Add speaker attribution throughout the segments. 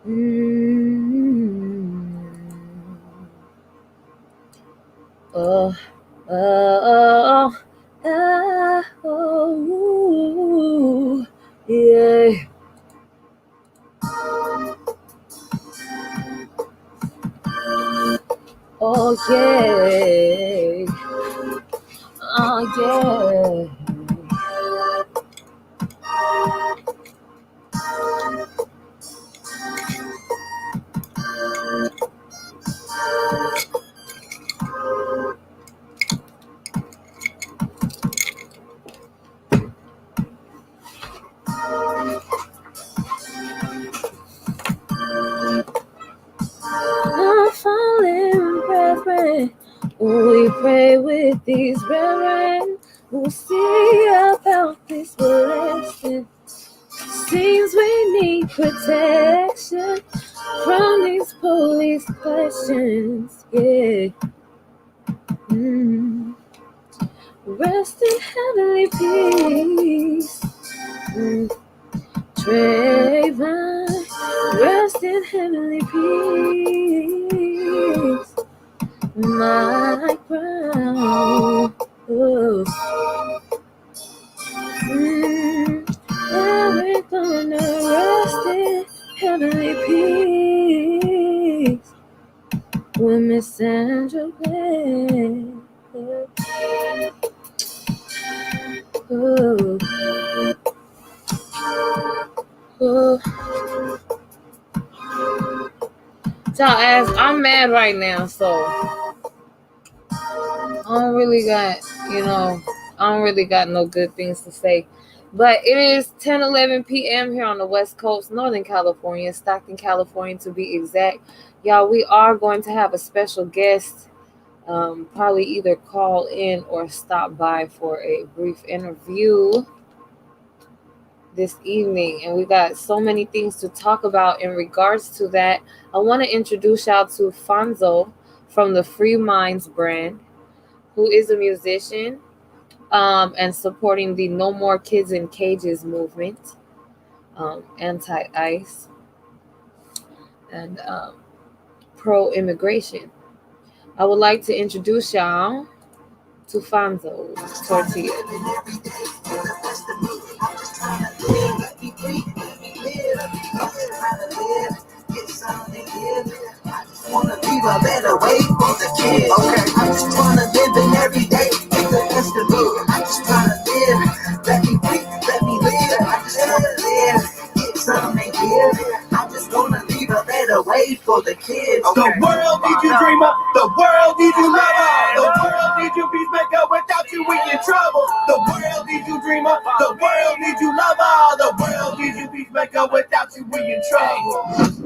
Speaker 1: Oh, oh, oh, oh, yeah. Oh, yeah. Oh, yeah. I'm falling, brethren. We pray with these brethren. We'll see about this blessing. Seems we need protection from these police questions. Yeah. Rest in heavenly peace. Trayvon, rest in heavenly peace. My crown. Oh. And we're gonna rest in heavenly peace with Miss Sandra Bland. Oh. Oh. So as I'm mad right now, so I don't really got no good things to say. But it is 10:11 p.m. here on the West Coast, Northern California, Stockton, California to be exact. Y'all, we are going to have a special guest probably either call in or stop by for a brief interview this evening. And we got so many things to talk about in regards to that. I want to introduce y'all to Fonzo from the Free Minds brand, who is a musician and supporting the No More Kids in Cages movement, anti-ICE, and pro-immigration. I would like to introduce y'all to Fonzo Tortilla.
Speaker 2: Wanna leave a better way for the kids. Okay. I just wanna live in every day. Take the best of me. I just wanna live. Let me breathe, let me live. I just wanna live. Get something here. I just wanna leave a better way for the kids. Okay. The world needs you dreamer. The world needs you lover. The world needs you peacemaker. Without you we in trouble. The world needs you dreamer. The world needs you lover. The world needs you peacemaker. Without you we in trouble.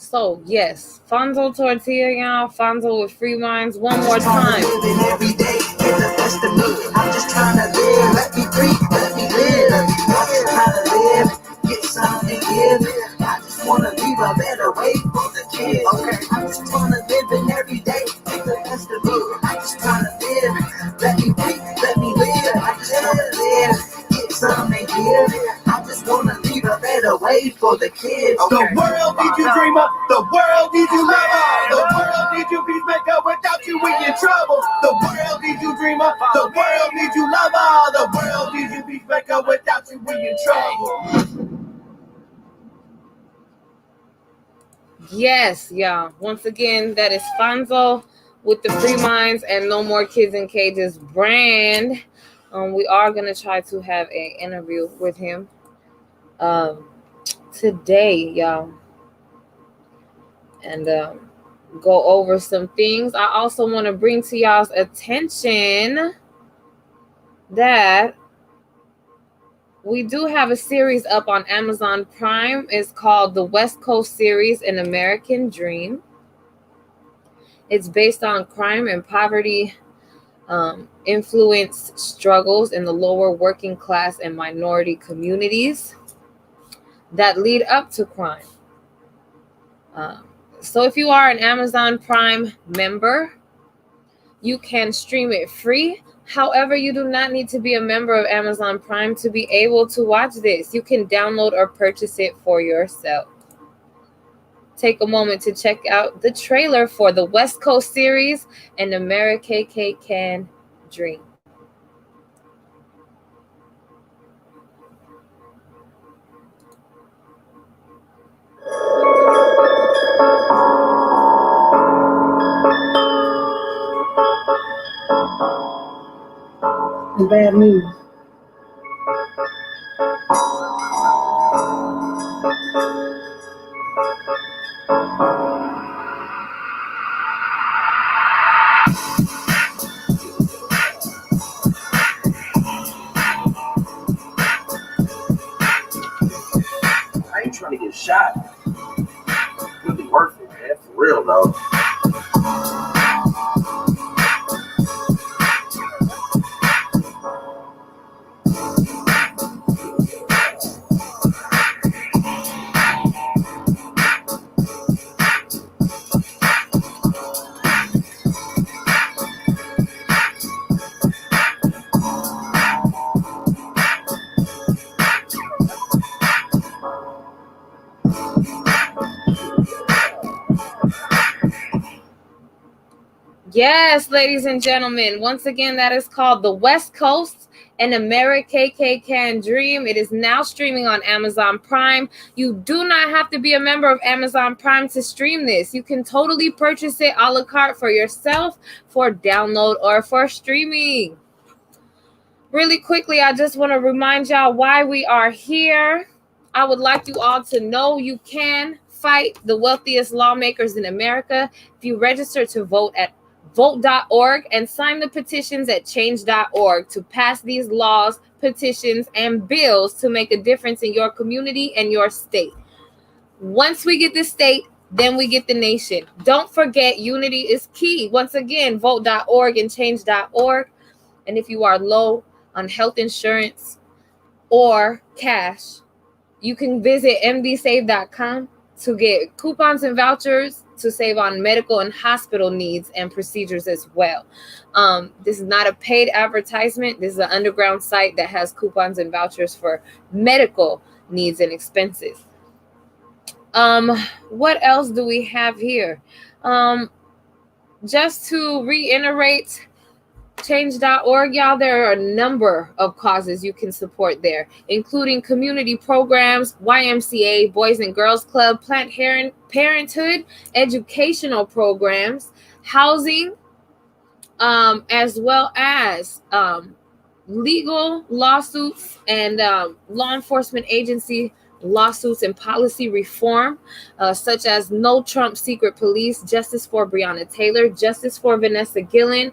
Speaker 1: So, yes, Fonzo Tortilla, y'all. Fonzo with Free Minds. One more time.
Speaker 2: Every day, get the best of me. I'm just trying to live. Let me breathe, let me live. I'm just trying to live, get something give. I just want to leave a better way for the kids. Okay. I just want to live in every day, get the best of me. I'm just trying to live. Let me breathe, let me live. I just want to live, get something give. I just want to leave a better way for the kids. Okay. The world needs you dreamer. The world needs you lover. The world needs you peacemaker. Without you we in trouble. The world needs you dreamer. The world needs you lover. The world needs you peacemaker. Without you we in trouble.
Speaker 1: Yes, y'all. Once again, that is Fonzo with the Free Minds and No More Kids in Cages brand. We are going to try to have an interview with him today, y'all. And go over some things. I also want to bring to y'all's attention that we do have a series up on Amazon Prime. It's called the West Coast Series, An American Dream. It's based on crime and poverty influenced struggles in the lower working class and minority communities that lead up to crime. So if you are an Amazon Prime member, you can stream it free. However, you do not need to be a member of Amazon Prime to be able to watch this. You can download or purchase it for yourself. Take a moment to check out the trailer for the West Coast series and Amerikkkan Dream.
Speaker 2: And bad news. I ain't trying to get shot. It'll be worth it, man. For real, though.
Speaker 1: Yes, ladies and gentlemen, once again, that is called The West Coast and Amerikkkan Dream. It is now streaming on Amazon Prime. You do not have to be a member of Amazon Prime to stream this. You can totally purchase it a la carte for yourself, for download, or for streaming. Really quickly, I just want to remind y'all why we are here. I would like you all to know you can fight the wealthiest lawmakers in America if you register to vote at vote.org and sign the petitions at change.org to pass these laws, petitions, and bills to make a difference in your community and your state. Once we get the state, then we get the nation. Don't forget, unity is key. Once again, vote.org and change.org. And if you are low on health insurance or cash, you can visit mdsave.com to get coupons and vouchers to save on medical and hospital needs and procedures as well. This is not a paid advertisement. This is an underground site that has coupons and vouchers for medical needs and expenses. What else do we have here? Just to reiterate, change.org, y'all, there are a number of causes you can support there, including community programs, YMCA, Boys and Girls Club, Planned Parenthood, educational programs, housing, as well as legal lawsuits and law enforcement agency lawsuits and policy reform, such as No Trump Secret Police, Justice for Breonna Taylor, Justice for Vanessa Guillen,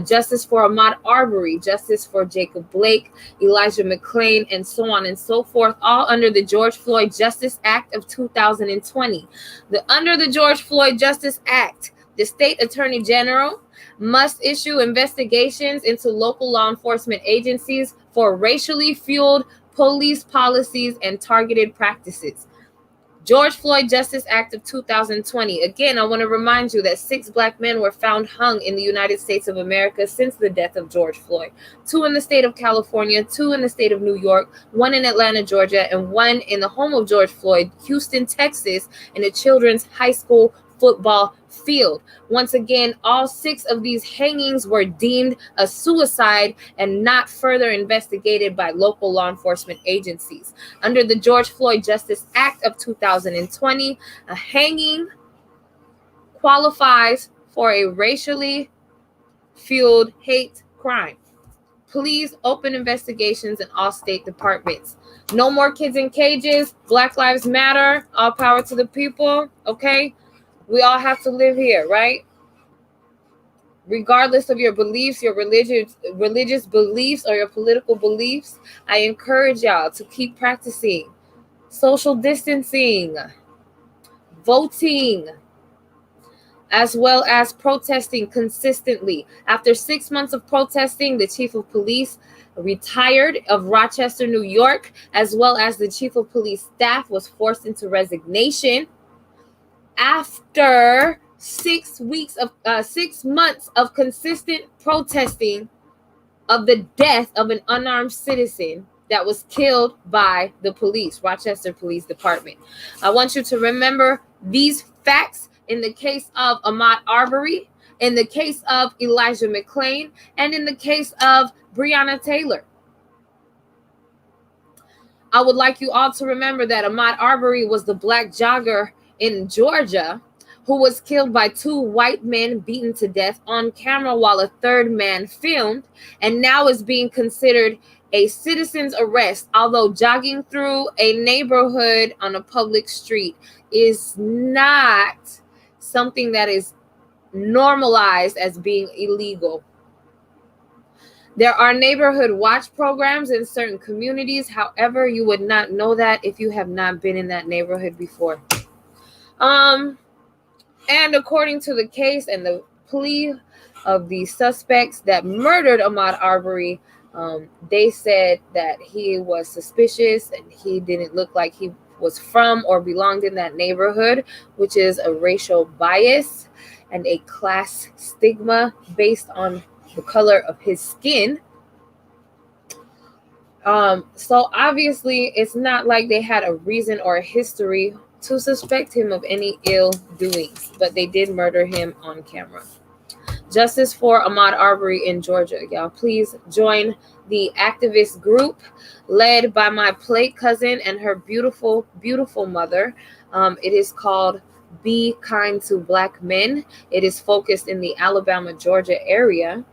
Speaker 1: Justice for Ahmaud Arbery, Justice for Jacob Blake, Elijah McClain, and so on and so forth, all under the George Floyd Justice Act of 2020. Under the George Floyd Justice Act, the state attorney general must issue investigations into local law enforcement agencies for racially fueled police policies and targeted practices. George Floyd Justice Act of 2020. Again, I want to remind you that 6 Black men were found hung in the United States of America since the death of George Floyd. 2 in the state of California, 2 in the state of New York, 1 in Atlanta, Georgia, and 1 in the home of George Floyd, Houston, Texas, in a children's high school football field. Once again, all 6 of these hangings were deemed a suicide and not further investigated by local law enforcement agencies. Under the George Floyd Justice Act of 2020, a hanging qualifies for a racially fueled hate crime. Please open investigations in all state departments. No more kids in cages. Black Lives Matter. All power to the people. Okay? We all have to live here, right? Regardless of your beliefs, your religious beliefs, or your political beliefs, I encourage y'all to keep practicing social distancing, voting, as well as protesting consistently. After 6 months of protesting, the chief of police retired of Rochester, New York, as well as the chief of police staff was forced into resignation. After 6 months of consistent protesting, of the death of an unarmed citizen that was killed by the police, Rochester Police Department. I want you to remember these facts in the case of Ahmaud Arbery, in the case of Elijah McClain, and in the case of Breonna Taylor. I would like you all to remember that Ahmaud Arbery was the black jogger in Georgia who was killed by two white men beaten to death on camera while a third man filmed, and now is being considered a citizen's arrest, although jogging through a neighborhood on a public street is not something that is normalized as being illegal. There are neighborhood watch programs in certain communities. However, you would not know that if you have not been in that neighborhood before. And according to the case and the plea of the suspects that murdered Ahmaud Arbery, they said that he was suspicious and he didn't look like he was from or belonged in that neighborhood, which is a racial bias and a class stigma based on the color of his skin. So obviously it's not like they had a reason or a history to suspect him of any ill doings, but they did murder him on camera. Justice for Ahmaud Arbery in Georgia. Y'all, please join the activist group led by my plate cousin and her beautiful, beautiful mother. It is called Be Kind to Black Men. It is focused in the Alabama, Georgia area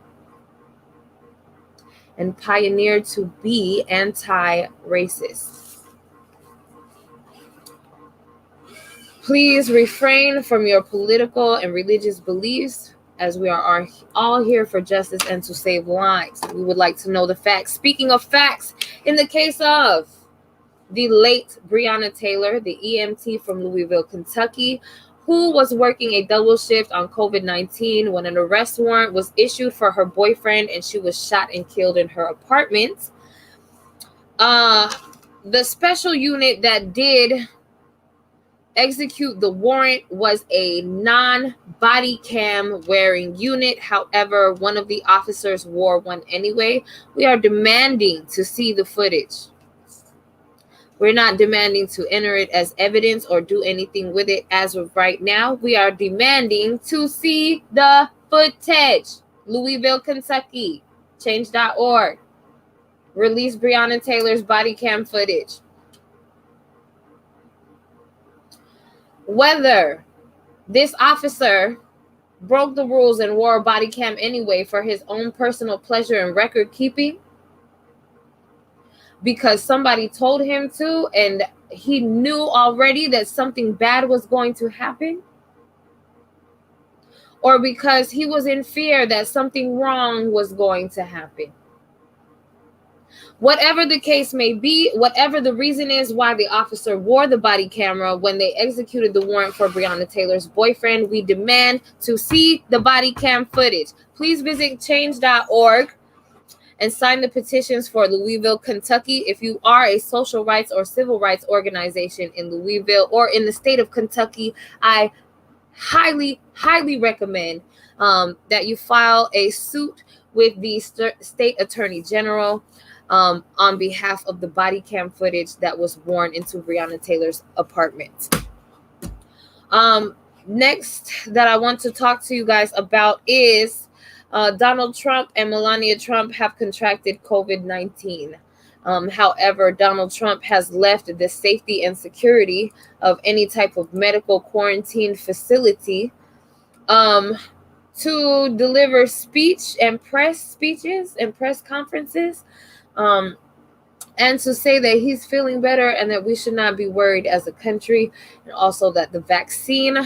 Speaker 1: and pioneered to be anti-racist. Please refrain from your political and religious beliefs, as we are all here for justice and to save lives. We would like to know the facts. Speaking of facts, in the case of the late Breonna Taylor, the EMT from Louisville, Kentucky, who was working a double shift on COVID-19 when an arrest warrant was issued for her boyfriend and she was shot and killed in her apartment. The special unit that did execute the warrant was a non-body cam wearing unit. However, one of the officers wore one anyway. We are demanding to see the footage. We're not demanding to enter it as evidence or do anything with it as of right now. We are demanding to see the footage. Louisville, Kentucky, change.org. Release Breonna Taylor's body cam footage. Whether this officer broke the rules and wore a body cam anyway for his own personal pleasure and record keeping, because somebody told him to and he knew already that something bad was going to happen, or because he was in fear that something wrong was going to happen. Whatever the case may be, whatever the reason is why the officer wore the body camera when they executed the warrant for Breonna Taylor's boyfriend, we demand to see the body cam footage. Please visit change.org and sign the petitions for Louisville, Kentucky. If you are a social rights or civil rights organization in Louisville or in the state of Kentucky, I highly, highly recommend that you file a suit with the state attorney general on behalf of the body cam footage that was worn into Breonna Taylor's apartment. Next that I want to talk to you guys about is Donald Trump and Melania Trump have contracted COVID-19. However, Donald Trump has left the safety and security of any type of medical quarantine facility to deliver speech and press speeches and press conferences, and to say that he's feeling better and that we should not be worried as a country, and also that the vaccine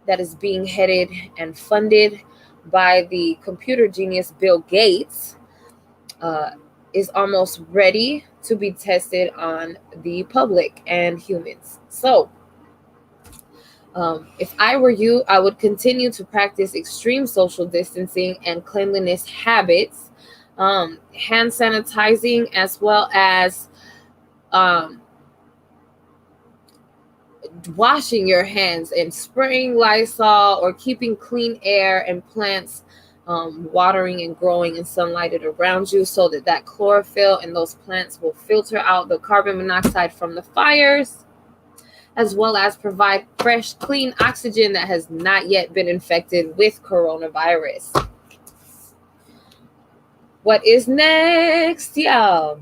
Speaker 1: that is being headed and funded by the computer genius Bill Gates is almost ready to be tested on the public and humans. So if I were you, I would continue to practice extreme social distancing and cleanliness habits, hand sanitizing, as well as washing your hands and spraying Lysol or keeping clean air and plants watering and growing and sunlighted around you so that chlorophyll and those plants will filter out the carbon monoxide from the fires, as well as provide fresh, clean oxygen that has not yet been infected with coronavirus. What is next, y'all?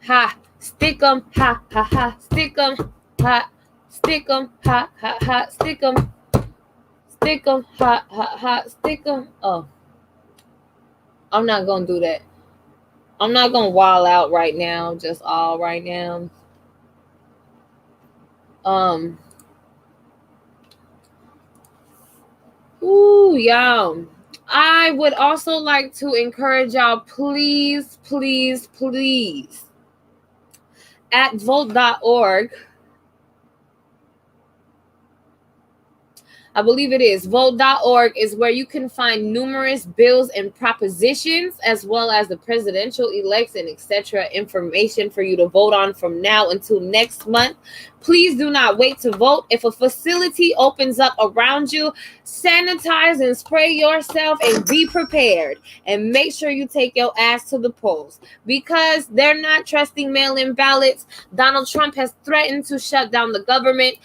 Speaker 1: Ha, stick 'em, ha, ha, ha, stick 'em, ha, stick 'em, ha, ha, ha, stick 'em, ha, ha, ha, stick 'em. Oh, I'm not gonna do that. I'm not gonna wild out right now, just all right now. Ooh, y'all. I would also like to encourage y'all, please, please, please, at vote.org. I believe it is. Vote.org is where you can find numerous bills and propositions, as well as the presidential election, etc. information for you to vote on from now until next month. Please do not wait to vote. If a facility opens up around you, sanitize and spray yourself and be prepared. And make sure you take your ass to the polls, because they're not trusting mail-in ballots. Donald Trump has threatened to shut down the government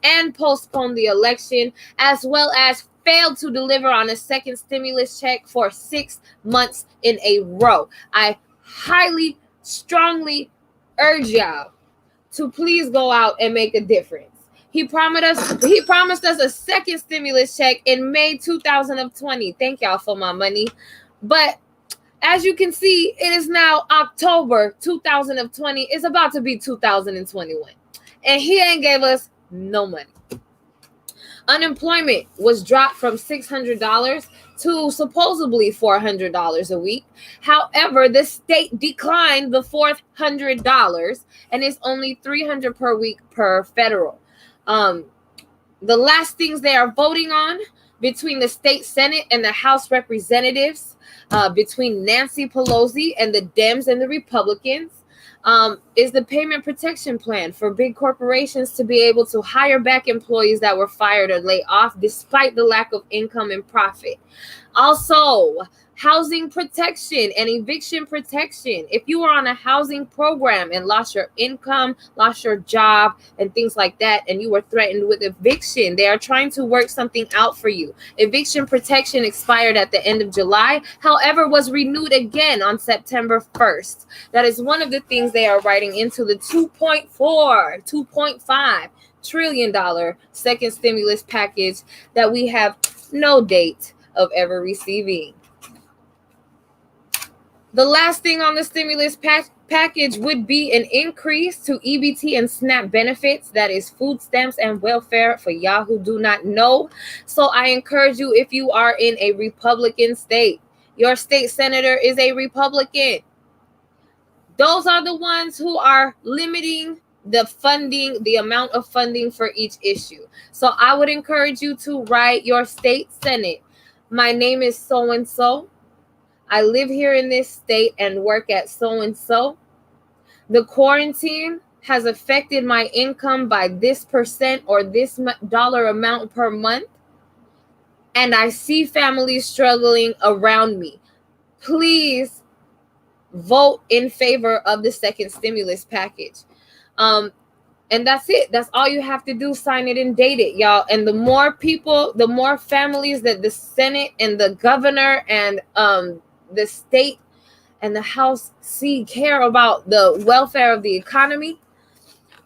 Speaker 1: and postpone the election, as well as failed to deliver on a second stimulus check for 6 months in a row. I highly, strongly urge y'all to please go out and make a difference. He promised us a second stimulus check in May 2020. Thank y'all for my money. But as you can see, it is now October 2020. It's about to be 2021. And he ain't gave us no money. Unemployment was dropped from $600 to supposedly $400 a week. However, the state declined the $400 and it's only $300 per week per federal. The last things they are voting on between the state Senate and the House Representatives, between Nancy Pelosi and the Dems and the Republicans, is the payment protection plan for big corporations to be able to hire back employees that were fired or laid off despite the lack of income and profit. Also, housing protection and eviction protection. If you were on a housing program and lost your income, lost your job, and things like that, and you were threatened with eviction, they are trying to work something out for you. Eviction protection expired at the end of July, however, was renewed again on September 1st. That is one of the things they are writing into the $2.5 trillion second stimulus package that we have no date of ever receiving. The last thing on the stimulus package would be an increase to EBT and SNAP benefits. That is food stamps and welfare, for y'all who do not know. So I encourage you, if you are in a Republican state, your state senator is a Republican. Those are the ones who are limiting the funding, the amount of funding for each issue. So I would encourage you to write your state senate. My name is so-and-so. I live here in this state and work at so-and-so. The quarantine has affected my income by this percent or this dollar amount per month. And I see families struggling around me. Please vote in favor of the second stimulus package. And that's it. That's all you have to do. Sign it and date it, y'all. And the more people, the more families that the Senate and the governor and the state and the House care about the welfare of the economy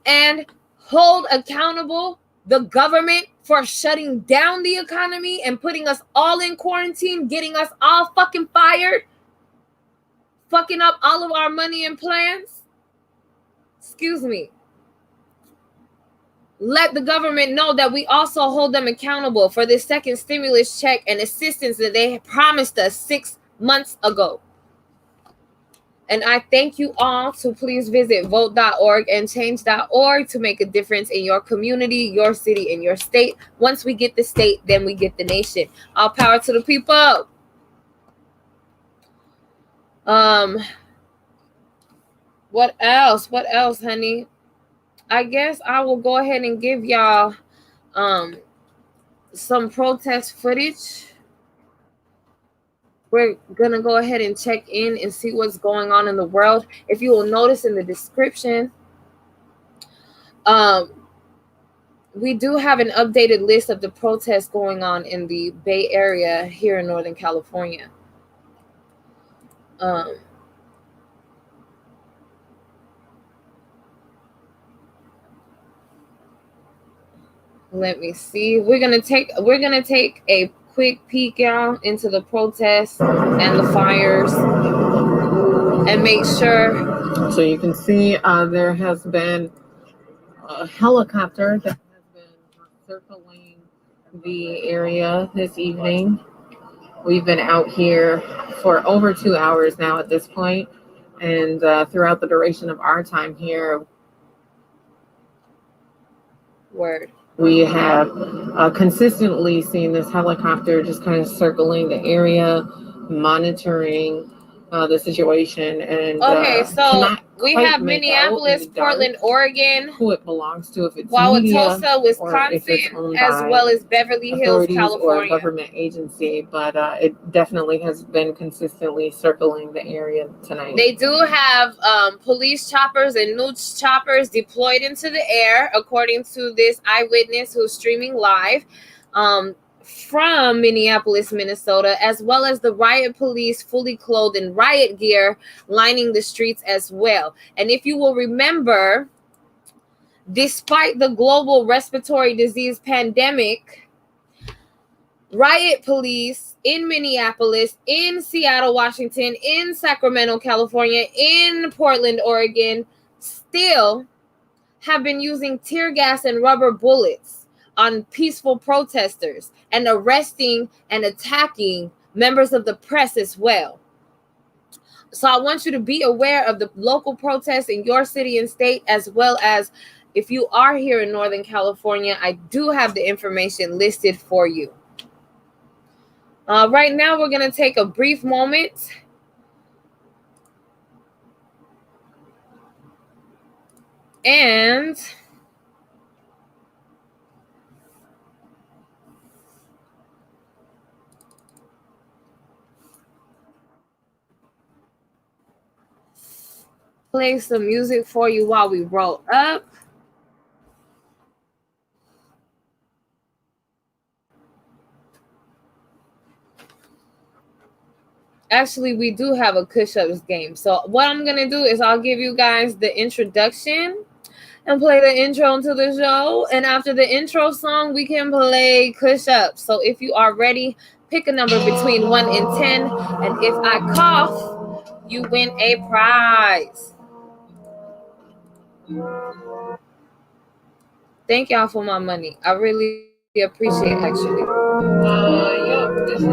Speaker 1: and hold accountable the government for shutting down the economy and putting us all in quarantine, getting us all fucking fired, fucking up all of our money and plans. Excuse me. Let the government know that we also hold them accountable for this second stimulus check and assistance that they promised us 6 months ago. And I thank you all to please visit vote.org and change.org to make a difference in your community, your city, and your state. Once we get the state, then we get the nation. All power to the people. What else, honey? I guess I will go ahead and give y'all some protest footage. We're going to go ahead and check in and see what's going on in the world. If you will notice in the description, we do have an updated list of the protests going on in the Bay Area here in Northern California. Let me see. We're gonna take a quick peek, y'all, into the protests and the fires, and make sure.
Speaker 2: So you can see there has been a helicopter that has been circling the area this evening. We've been out here for over 2 hours now at this point, and throughout the duration of our time here, we have consistently seen this helicopter just kind of circling the area, monitoring the situation. And
Speaker 1: okay, so we have Minneapolis, Portland, Oregon,
Speaker 2: who it belongs to, if it's
Speaker 1: Wauwatosa, Wisconsin, as well as Beverly Hills, California,
Speaker 2: or a government agency, but it definitely has been consistently circling the area tonight.
Speaker 1: They do have police choppers and news choppers deployed into the air, according to this eyewitness who's streaming live from Minneapolis, Minnesota, as well as the riot police fully clothed in riot gear lining the streets as well. And if you will remember, despite the global respiratory disease pandemic, riot police in Minneapolis, in Seattle, Washington, in Sacramento, California, in Portland, Oregon, still have been using tear gas and rubber bullets on peaceful protesters and arresting and attacking members of the press as well. So I want you to be aware of the local protests in your city and state, as well as if you are here in Northern California, I do have the information listed for you. Right now, we're going to take a brief moment and play some music for you while we roll up. Actually, we do have a push-ups game. So what I'm going to do is I'll give you guys the introduction and play the intro into the show. And after the intro song, we can play push-ups. So if you are ready, pick a number between 1 and 10. And if I cough, you win a prize. Thank y'all for my money. I really appreciate it, actually. This is it.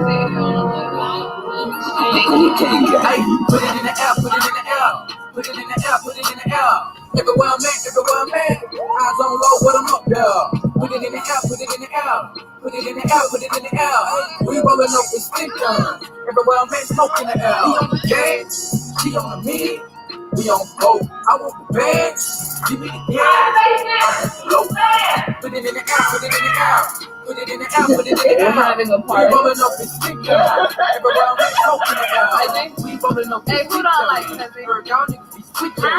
Speaker 2: Hey, put it in the air, put it in the air, put it in the air, put it in the air. Everywhere I'm at, eyes on low, what I'm up there. Put it in the air, put it in the air, put it in the air, put it in the air. We rolling up with stick guns. Everywhere I'm at, smoke in the air. We on the gas, she on the meat, we on both. I want the bags, give me the gas. Low. Put it in the air, put it in the air. Put it in the air, put it in the air.
Speaker 1: We're having a party.
Speaker 2: We rolling up with stick guns. Everywhere I'm at, smoke in the air. I think we rolling up with stick guns.
Speaker 1: Who don't like it?
Speaker 2: Y'all niggas be switching.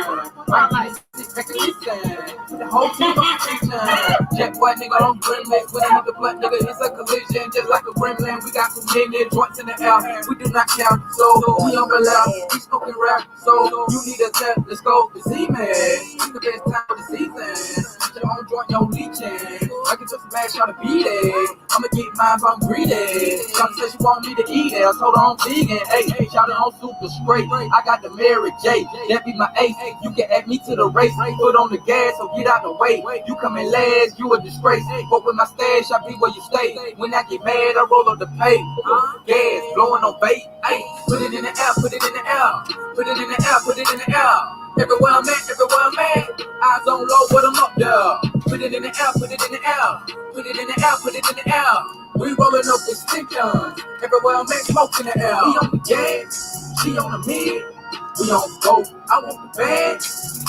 Speaker 2: The whole team on the Jack white nigga on gremlin. With another black nigga, it's a collision. Just like a gremlin. We got some many joints in the air. We do not count, so we don't allow. We smoking rap, so you need a tap. Let's go to Z-Man. It's the best time of the season. Your own joint, yo, leeching. I can just smash y'all to beat it. I'ma get mine, I'm greedy. Shawty said she want me to eat it. I told her I'm vegan. Hey, shawty on super straight. I got the Mary J. That be my ace. You can add me to the race. Put on the gas, so get out the way. You coming last, you a disgrace. But with my stash, I be where you stay. When I get mad, I roll up the pay. Gas, blowing on bait. Hey, put it in the air, put it in the air. Put it in the air, put it in the air. Everywhere I'm at, eyes on low, but I'm up there. Put it in the air, put it in the air. Put it in the air, put it in the air. We rolling up with stick guns. Everywhere I'm at, smoke in the air. We on the gas, she on the mid. We on both. I want the bag,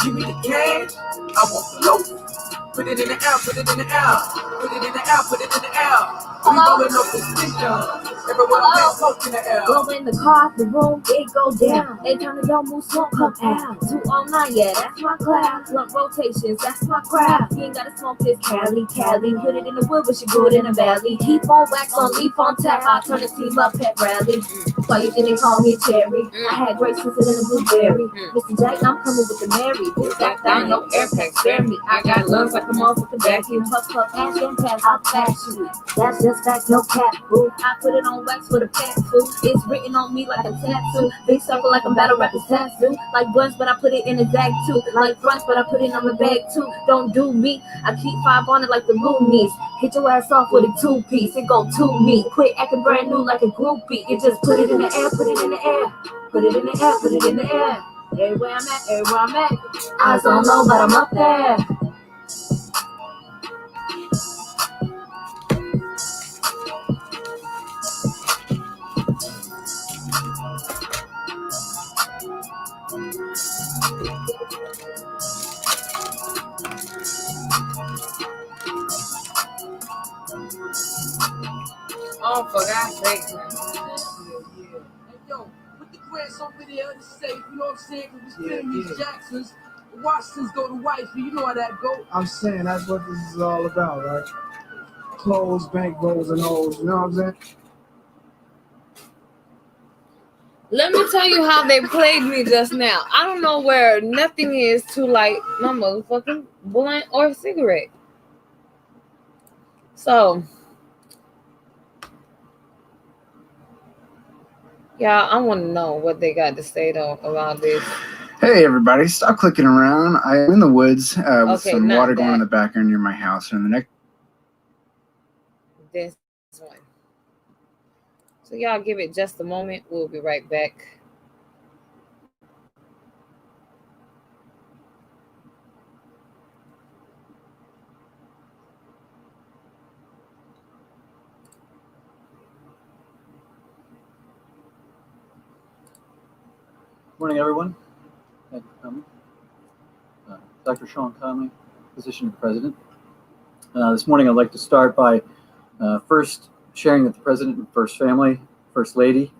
Speaker 2: give me the cash. I want the low. Put it in the air, put it in the air. Put it in the air, put it in the air. We rolling up the station. Everyone get smoke in the air.
Speaker 1: Blow in the car, the room, it go down. They turn the don't move, smoke come out. 209, yeah, that's my class. Blunt rotations, that's my crowd. You ain't gotta smoke this Cali. Put it in the wood, but she grew it in the valley. Keep on wax on, leaf on tap. I turn the team up, pet rally. Why you didn't call me Cherry? I had great sister in a blueberry. Mr. J, I'm coming with the Mary. Bitch, got down, no air pack, spare me. I got lungs like a motherfucking vacuum. Puff, ass and pass, I'll flash you. That's just fact, no cap, boo. I put it on wax for the fat food. It's written on me like a tattoo. Big circle like I'm battle rapping tattoo. Like blunts, but I put it in a bag too. Like fronts, but I put it on my bag too. Don't do me. I keep 5 on it like the Loonies. Hit your ass off with a 2-piece. It go to me. Quit acting brand new like a groupie. You just put it in the air, put it in the air. Put it in the air, put it in the air. Everywhere I'm at. Eyes on low, but I'm up there. Oh, for God's sake.
Speaker 2: Yeah. Hey, yo, put the grass over there to safe, you know what I'm saying? Because we spinning these Jacksons. The Washingtons go to wifey, you know how that go.
Speaker 3: I'm saying that's what this is all about, right? Clothes, bank rolls, and hoes, you know what I'm saying?
Speaker 1: Let me tell you how they played me just now. I don't know where nothing is to light my motherfucking blunt or cigarette. So, yeah, I want to know what they got to say though about this.
Speaker 4: Hey everybody, stop clicking around. I'm in the woods with
Speaker 1: Okay,
Speaker 4: some
Speaker 1: not
Speaker 4: water going
Speaker 1: that.
Speaker 4: in the background near my house. And the next
Speaker 1: This one. So y'all give it just a moment. We'll be right back.
Speaker 5: Morning, everyone. Thank you for coming. Dr. Sean Conley, physician and president. This morning, I'd like to start by first sharing that the president and First Family, First Lady,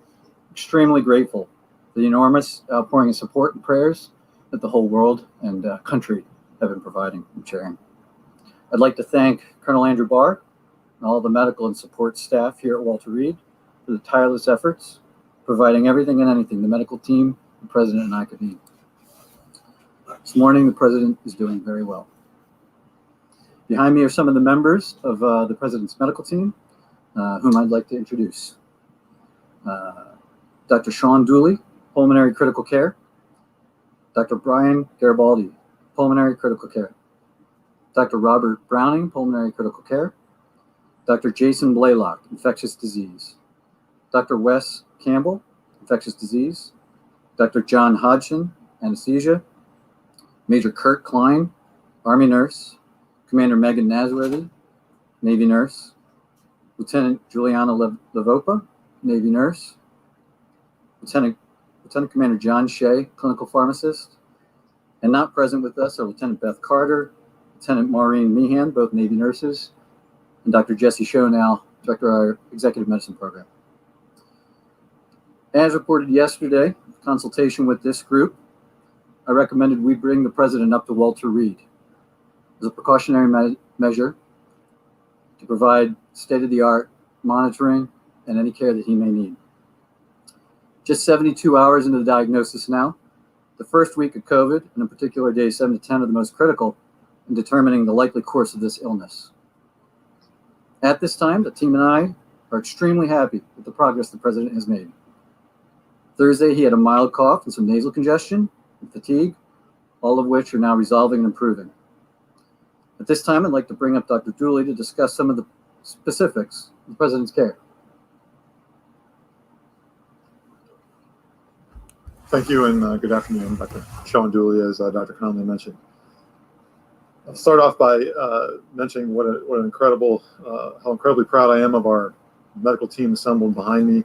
Speaker 5: extremely grateful for the enormous outpouring of support and prayers that the whole world and country have been providing and sharing. I'd like to thank Colonel Andrew Barr and all the medical and support staff here at Walter Reed for the tireless efforts, providing everything and anything the medical team, the president, and I could need. This morning, the president is doing very well. Behind me are some of the members of the president's medical team, whom I'd like to introduce. Dr. Sean Dooley, pulmonary critical care. Dr. Brian Garibaldi, pulmonary critical care. Dr. Robert Browning, pulmonary critical care. Dr. Jason Blaylock, infectious disease. Dr. Wes Campbell, infectious disease. Dr. John Hodgson, anesthesia. Major Kurt Klein, Army nurse. Commander Megan Nasworthy, Navy nurse. Lieutenant Juliana Levopa, Navy nurse. Lieutenant Commander John Shea, clinical pharmacist. And not present with us are Lieutenant Beth Carter, Lieutenant Maureen Meehan, both Navy nurses, and Dr. Jesse Schoenau, director of our executive medicine program. As reported yesterday, in consultation with this group, I recommended we bring the president up to Walter Reed as a precautionary measure to provide state-of-the-art monitoring and any care that he may need. Just 72 hours into the diagnosis now, the first week of COVID, and in particular days 7 to 10, are the most critical in determining the likely course of this illness. At this time, the team and I are extremely happy with the progress the president has made. Thursday, he had a mild cough and some nasal congestion and fatigue, all of which are now resolving and improving. At this time, I'd like to bring up Dr. Dooley to discuss some of the specifics of the president's care.
Speaker 6: Thank you, and good afternoon, Dr. Sean Dooley, as Dr. Conley mentioned. I'll start off by mentioning how incredibly proud I am of our medical team assembled behind me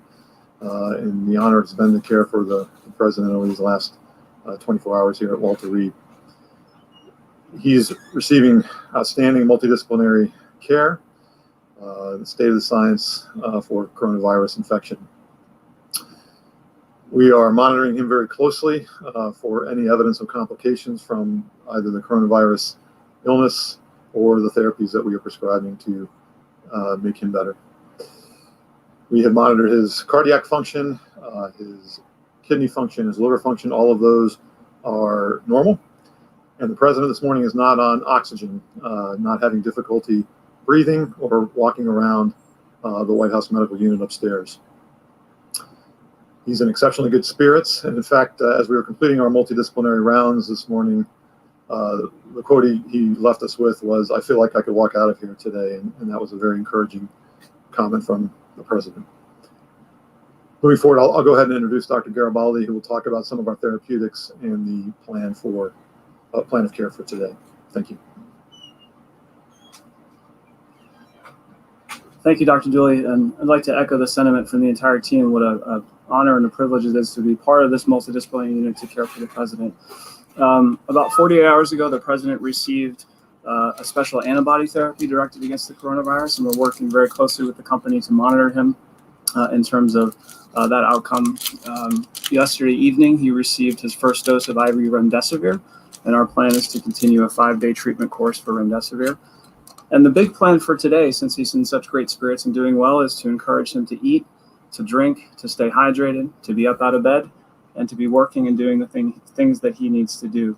Speaker 6: in the honor it's been to care for the president over these last 24 hours here at Walter Reed. He's receiving outstanding multidisciplinary care, the state of the science for coronavirus infection. We are monitoring him very closely for any evidence of complications from either the coronavirus illness or the therapies that we are prescribing to make him better. We have monitored his cardiac function, his kidney function, his liver function. All of those are normal. And the president this morning is not on oxygen, not having difficulty breathing or walking around the White House medical unit upstairs. He's in exceptionally good spirits. And in fact, as we were completing our multidisciplinary rounds this morning, the quote he left us with was, "I feel like I could walk out of here today." And that was a very encouraging comment from the president. Moving forward, I'll go ahead and introduce Dr. Garibaldi, who will talk about some of our therapeutics and the plan of care for today. Thank you.
Speaker 7: Thank you, Dr. Dooley, and I'd like to echo the sentiment from the entire team. What an honor and a privilege it is to be part of this multidisciplinary unit to care for the president. About 48 hours ago, the president received a special antibody therapy directed against the coronavirus, and we're working very closely with the company to monitor him in terms of that outcome. Yesterday evening, he received his first dose of IV remdesivir, and our plan is to continue a 5-day treatment course for remdesivir. And the big plan for today, since he's in such great spirits and doing well, is to encourage him to eat, to drink, to stay hydrated, to be up out of bed, and to be working and doing the things that he needs to do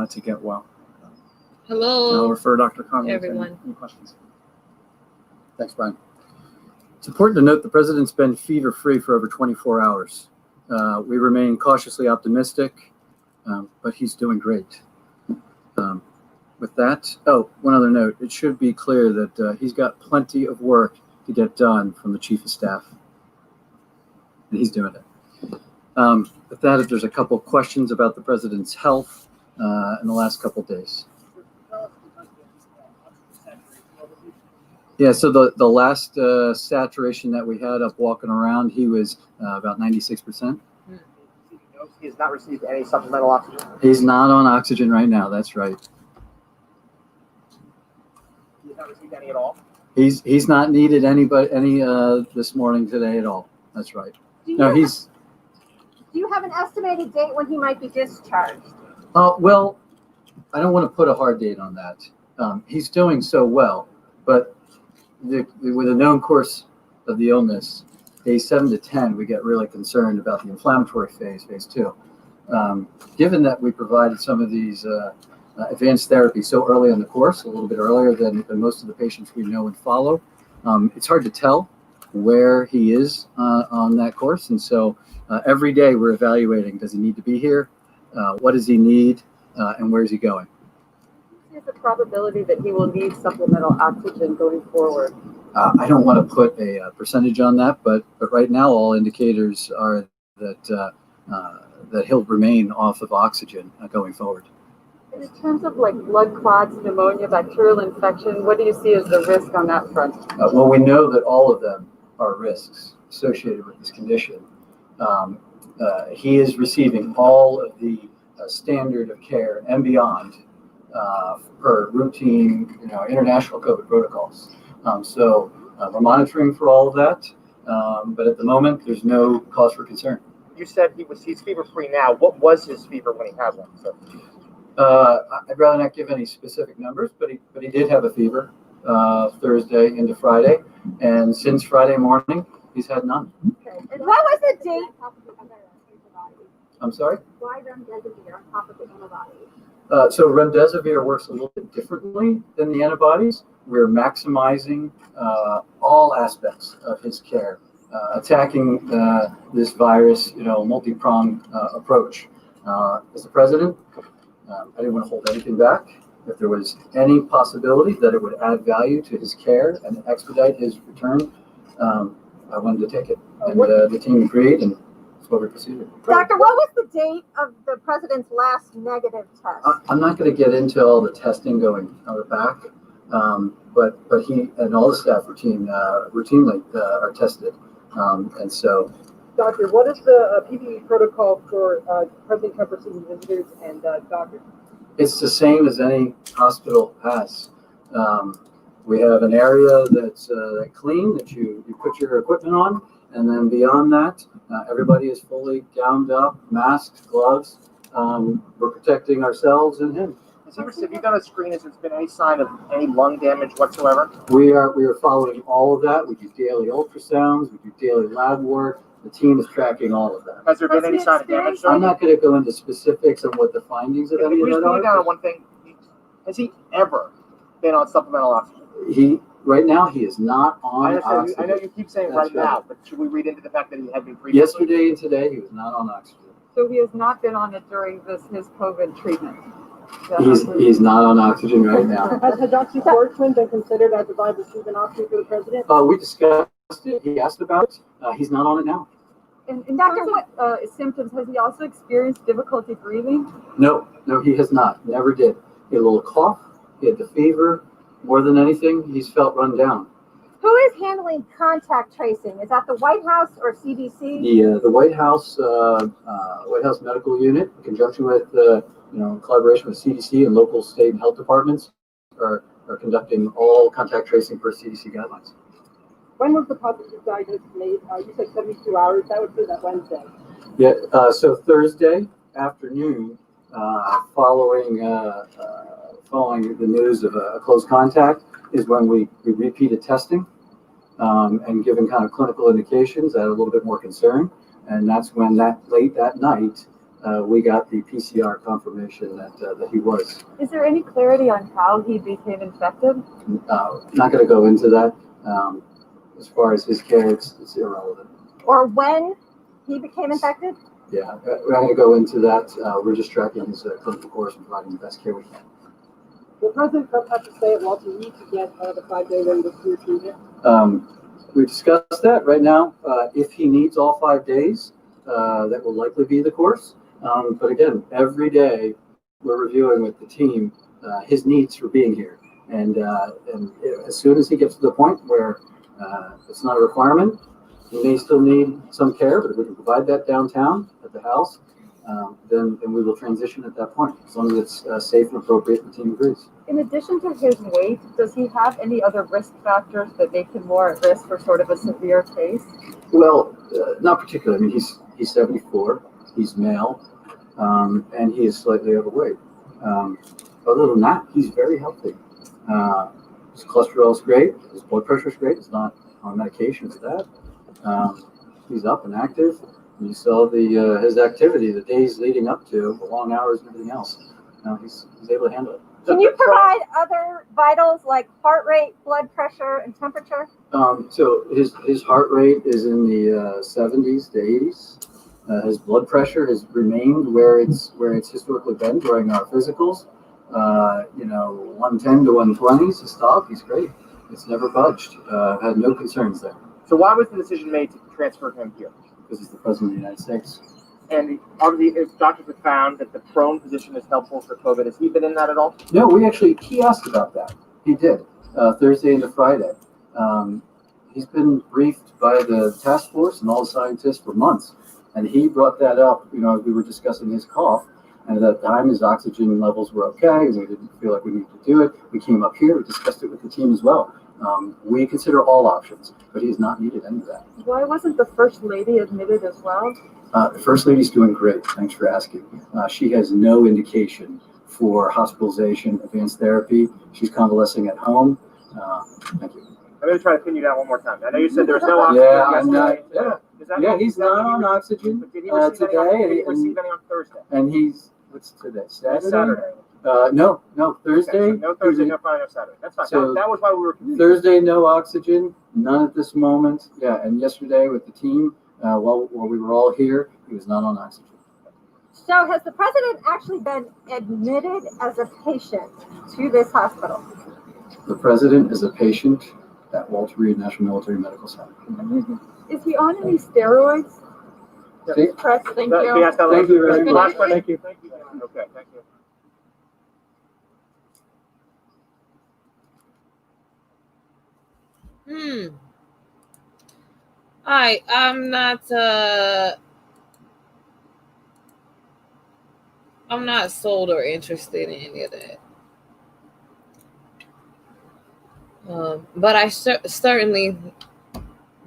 Speaker 7: to get well.
Speaker 1: Hello.
Speaker 7: And I'll refer Dr. Conley
Speaker 1: everyone.
Speaker 7: to any questions.
Speaker 5: Thanks, Brian. It's important to note the president's been fever-free for over 24 hours. We remain cautiously optimistic, but he's doing great. With that, one other note. It should be clear that he's got plenty of work to get done from the chief of staff, and he's doing it. With that, if there's a couple questions about the president's health in the last couple of days. Yeah, so the last saturation that we had up walking around, he was about 96%.
Speaker 8: He has not received any supplemental oxygen?
Speaker 5: He's not on oxygen right now, that's right.
Speaker 8: He has not received any at all?
Speaker 5: He's not needed any this morning today at all. That's right.
Speaker 9: Do you have an estimated date when he might be discharged?
Speaker 5: Well, I don't want to put a hard date on that. He's doing so well, but with a known course of the illness, days 7 to 10, we get really concerned about the inflammatory phase 2. Given that we provided some of these advanced therapies so early in the course, a little bit earlier than most of the patients we know and follow, it's hard to tell where he is on that course. And so every day we're evaluating, does he need to be here? What does he need? And where is he going?
Speaker 9: Is the probability that he will need supplemental oxygen going forward?
Speaker 5: I don't want to put a percentage on that, but right now all indicators are that he'll remain off of oxygen going forward.
Speaker 9: And in terms of like blood clots, pneumonia, bacterial infection, what do you see as the risk on that front?
Speaker 5: Well, we know that all of them are risks associated with this condition. He is receiving all of the standard of care and beyond per routine, international COVID protocols. So we're monitoring for all of that, but at the moment, there's no cause for concern.
Speaker 8: You said he's fever-free now. What was his fever when he had one? So.
Speaker 5: I'd rather not give any specific numbers, but he did have a fever Thursday into Friday, and since Friday morning, he's had none.
Speaker 9: Okay. And what was the date?
Speaker 5: I'm sorry?
Speaker 9: Why remdesivir on top of the antibodies?
Speaker 5: So remdesivir works a little bit differently than the antibodies. We're maximizing all aspects of his care, attacking this virus, multi-pronged approach. As the president, I didn't want to hold anything back. If there was any possibility that it would add value to his care and expedite his return, I wanted to take it. And the team agreed, and that's what we proceeded.
Speaker 9: Doctor, what was the date of the president's last negative test?
Speaker 5: I'm not going to get into all the testing going back, but he and all the staff routinely are tested, and so.
Speaker 8: Doctor, what is the PPE protocol for President Trump receiving visitors and doctors?
Speaker 5: It's the same as any hospital has. We have an area that's clean that you put your equipment on, and then beyond that, everybody is fully gowned up, masks, gloves. We're protecting ourselves and him.
Speaker 8: Have you done a screen? Has there been any sign of any lung damage whatsoever?
Speaker 5: We are following all of that. We do daily ultrasounds. We do daily lab work. The team is tracking all of that.
Speaker 8: Has there been any sign of damage?
Speaker 5: I'm not going to go into specifics on what the findings of any of that are.
Speaker 8: Down on one thing. Has he ever been on supplemental oxygen?
Speaker 5: Right now he is not on oxygen.
Speaker 8: I know you keep saying right now, but should we read into the fact that he had been previously?
Speaker 5: Yesterday and today he was not on oxygen.
Speaker 9: So he has not been on it during his COVID treatment.
Speaker 5: He's not on oxygen right now.
Speaker 10: Has hydroxychloroquine been considered as a viable treatment option for the president?
Speaker 5: We discussed it. He asked about it. He's not on it now.
Speaker 9: And in terms of symptoms, has he also experienced difficulty breathing?
Speaker 5: No, he has not. Never did. He had a little cough. He had the fever. More than anything, he's felt run down.
Speaker 11: Who is handling contact tracing? Is that the White House or CDC?
Speaker 5: The White House Medical Unit, in conjunction with collaboration with CDC and local state and health departments, are conducting all contact tracing per CDC guidelines.
Speaker 10: When was the positive diagnosis made? You said 72 hours. That would be that Wednesday.
Speaker 5: Yeah. So Thursday afternoon, following the news of a close contact, is when we repeated testing and given kind of clinical indications that are a little bit more concern. And that's when late that night, we got the PCR confirmation that he was.
Speaker 9: Is there any clarity on how he became infected?
Speaker 5: Not going to go into that. As far as his care, it's irrelevant.
Speaker 11: Or when he became infected?
Speaker 5: Yeah, we're not going to go into that. We're just tracking his clinical course and providing the best care we can.
Speaker 10: Will President Trump have to stay at Walter Reed to get the 5-day waiver for treatment?
Speaker 5: We discussed that right now. If he needs all 5 days, that will likely be the course. But again, every day we're reviewing with the team his needs for being here. And as soon as he gets to the point where it's not a requirement, he may still need some care, but if we can provide that downtown at the house, then we will transition at that point, as long as it's safe and appropriate and the team agrees.
Speaker 9: In addition to his weight, does he have any other risk factors that make him more at risk for sort of a severe case?
Speaker 5: Well, not particularly. I mean, he's 74, he's male, and he is slightly overweight. Other than that, he's very healthy. His cholesterol is great, his blood pressure is great, he's not on medication for that. He's up and active. You saw his activity, the days leading up to, the long hours and everything else. He's able to handle it.
Speaker 11: Can you provide other vitals like heart rate, blood pressure, and temperature?
Speaker 5: So his heart rate is in the 70s to 80s. His blood pressure has remained where it's historically been during our physicals. 110 to 120s. His stop, he's great. It's never budged. I've had no concerns there.
Speaker 8: So why was the decision made to transfer him here?
Speaker 5: Because he's the president of the United States.
Speaker 8: And if doctors have found that the prone position is helpful for COVID, has he been in that at all?
Speaker 5: No, he asked about that. He did, Thursday into Friday. He's been briefed by the task force and all the scientists for months. And he brought that up, as we were discussing his cough. And at that time, his oxygen levels were okay. And we didn't feel like we needed to do it. We came up here, we discussed it with the team as well. We consider all options, but he's not needed any of that.
Speaker 9: Why wasn't the First Lady admitted as well?
Speaker 5: The First Lady's doing great. Thanks for asking. She has no indication for hospitalization, advanced therapy. She's convalescing at home. Thank you.
Speaker 8: I'm going to try to pin you down one more time. I know you said there's no oxygen yesterday.
Speaker 5: He's not on oxygen
Speaker 8: But did he receive
Speaker 5: today.
Speaker 8: Did he receive any on Thursday?
Speaker 5: And what's today? Saturday?
Speaker 8: Saturday.
Speaker 5: No, Thursday.
Speaker 8: Okay, so no Thursday, no Friday, no Saturday. That's fine.
Speaker 5: So
Speaker 8: that was why we were confused.
Speaker 5: Thursday, no oxygen, none at this moment. Yeah, and yesterday with the team, while we were all here, he was not on oxygen.
Speaker 11: So has the president actually been admitted as a patient to this hospital?
Speaker 5: The president is a patient at Walter Reed National Military Medical Center.
Speaker 9: Is he on any steroids?
Speaker 5: See?
Speaker 9: Press, thank
Speaker 8: Can
Speaker 9: you.
Speaker 8: I ask that
Speaker 5: Thank you very much.
Speaker 8: last question?
Speaker 5: Thank you.
Speaker 8: Okay, thank you.
Speaker 1: Alright, I'm not I'm not sold or interested in any of that. But I certainly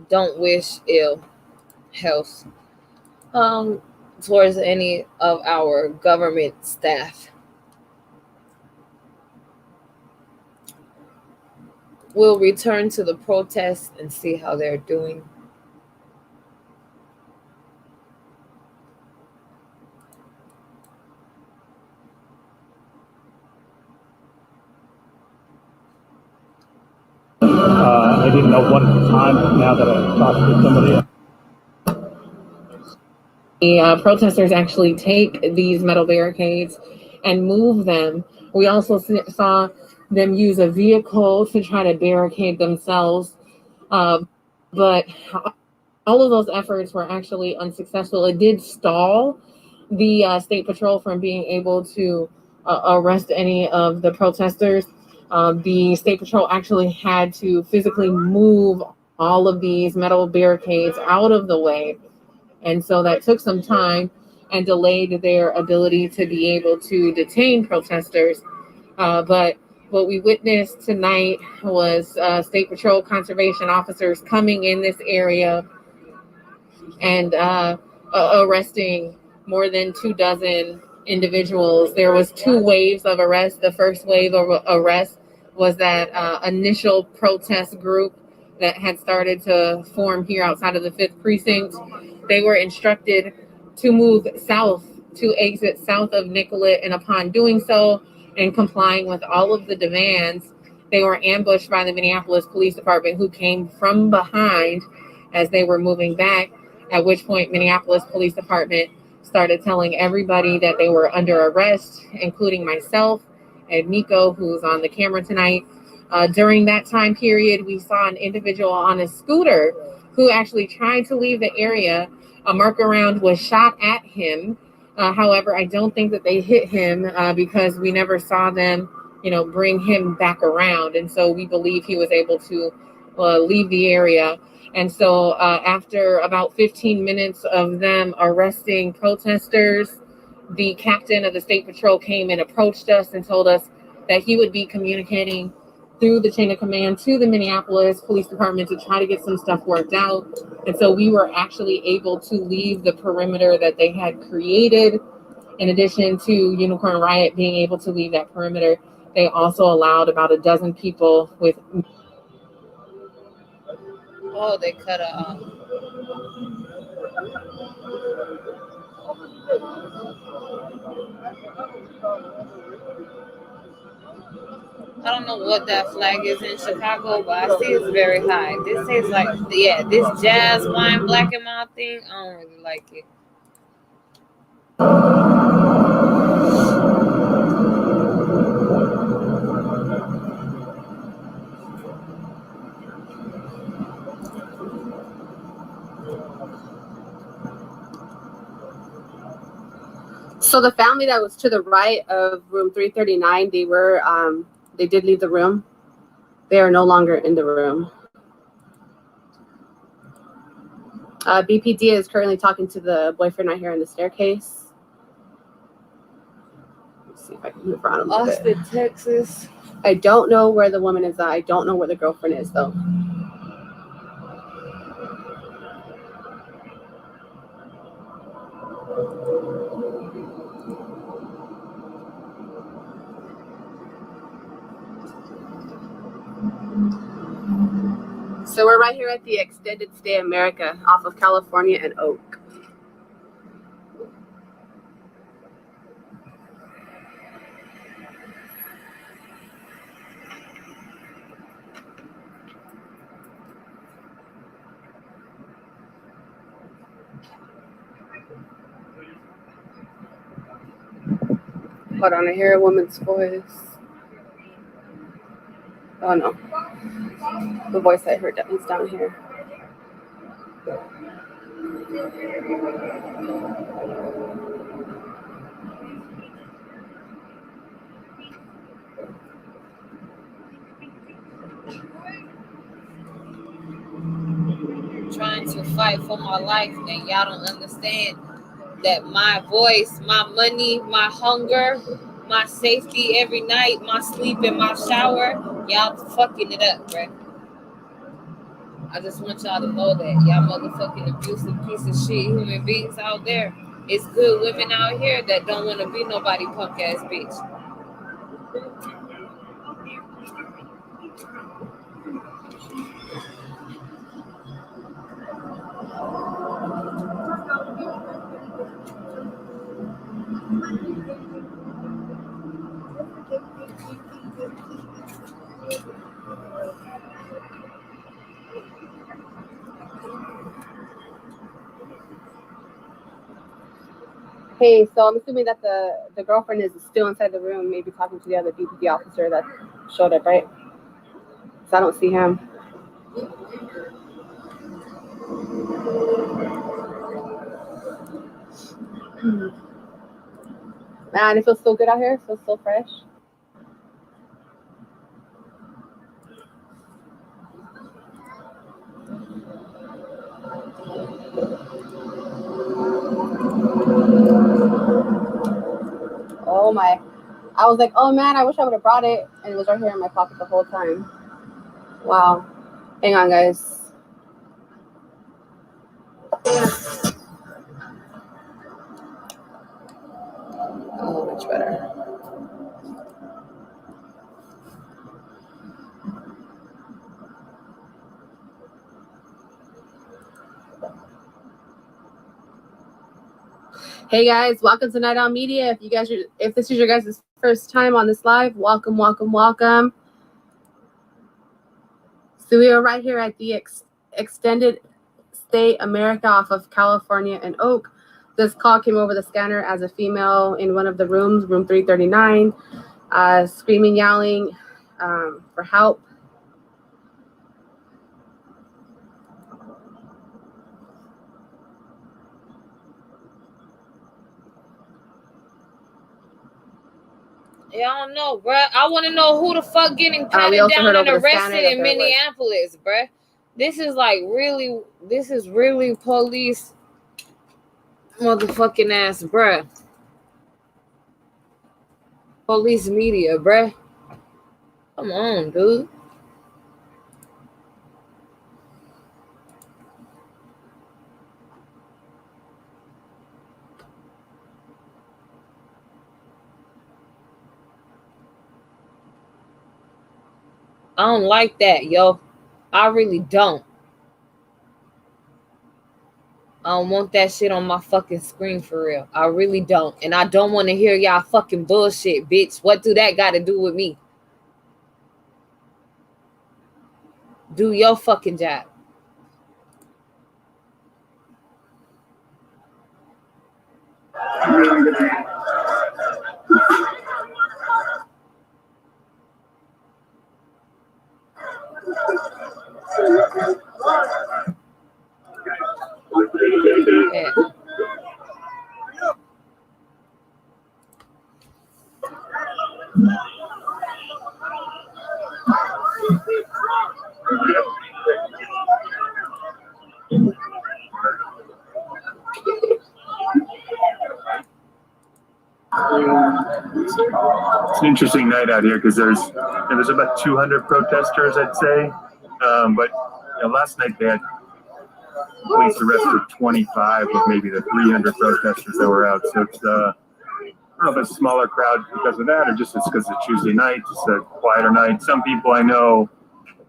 Speaker 1: don't wish ill health towards any of our government staff. We'll return to the protests and see how they're doing.
Speaker 12: I didn't know what at the time. Now that I talked to somebody.
Speaker 1: The protesters actually take these metal barricades and move them. We also saw them use a vehicle to try to barricade themselves. But all of those efforts were actually unsuccessful. It did stall the State Patrol from being able to arrest any of the protesters. The State Patrol actually had to physically move all of these metal barricades out of the way. And so that took some time and delayed their ability to be able to detain protesters. But what we witnessed tonight was State Patrol conservation officers coming in this area and arresting more than 24 individuals. There was 2 waves of arrest. The first wave of arrest was that initial protest group that had started to form here outside of the 5th precinct. They were instructed to move south, to exit south of Nicollet, and upon doing so and complying with all of the demands, they were ambushed by the Minneapolis Police Department, who came from behind as they were moving back, at which point Minneapolis Police Department started telling everybody that they were under arrest, including myself and Nico, who's on the camera tonight. During that time period, we saw an individual on a scooter who actually tried to leave the area. A marker round was shot at him. However, I don't think that they hit him because we never saw them, bring him back around. And so we believe he was able to leave the area. And so after about 15 minutes of them arresting protesters, the captain of the State Patrol came and approached us and told us that he would be communicating through the chain of command to the Minneapolis Police Department to try to get some stuff worked out. And so we were actually able to leave the perimeter that they had created. In addition to Unicorn Riot being able to leave that perimeter, they also allowed about a dozen people with... Oh, they cut it off. I don't know what that flag is in Chicago, but I see it's very high. This is like, this jazz wine black and mild thing, I don't really like it.
Speaker 13: So the family that was to the right of room 339, they did leave the room. They are no longer in the room. BPD is currently talking to the boyfriend right here on the staircase. Let's see if I can move around a little bit.
Speaker 1: Austin, Texas.
Speaker 13: I don't know where the woman is at. I don't know where the girlfriend is, though. So we're right here at the Extended Stay America off of California and Oak. Hold on, I hear a woman's voice. Oh no. The voice I heard is down here.
Speaker 1: Trying to fight for my life and y'all don't understand. that my voice, my money, my hunger, my safety every night, my sleep and my shower, y'all fucking it up, bruh. I just want y'all to know that y'all motherfucking abusive piece of shit human beings out there. It's good women out here that don't want to be nobody punk ass bitch.
Speaker 13: Hey, so I'm assuming that the girlfriend is still inside the room, maybe talking to the other DPD officer that showed up, right? So I don't see him. Man, it feels so good out here. It feels so fresh. Oh my. I was like, oh man, I wish I would have brought it. And it was right here in my pocket the whole time. Wow. Hang on, guys. Oh, much better. Hey guys, welcome to Night On Media. If this is your guys' first time on this live, welcome, welcome, welcome. So we are right here at the extended stay America off of California and Oak. This call came over the scanner as a female in one of the rooms, room 339, screaming, yelling for help.
Speaker 1: Yeah, I don't know, bruh. I want to know who the fuck getting patted down and arrested in Minneapolis, bruh. This is really police motherfucking ass, bruh. Police media, bruh. Come on, dude. I don't like that, yo. I really don't. I don't want that shit on my fucking screen for real. I really don't. And I don't want to hear y'all fucking bullshit, bitch. What do that got to do with me? Do your fucking job. Yeah.
Speaker 14: It's an interesting night out here because there's about 200 protesters, I'd say. But last night they had police arrested 25 of maybe the 300 protesters that were out. So it's I don't know if it's a smaller crowd because of that or just it's because it's Tuesday night, it's a quieter night. Some people I know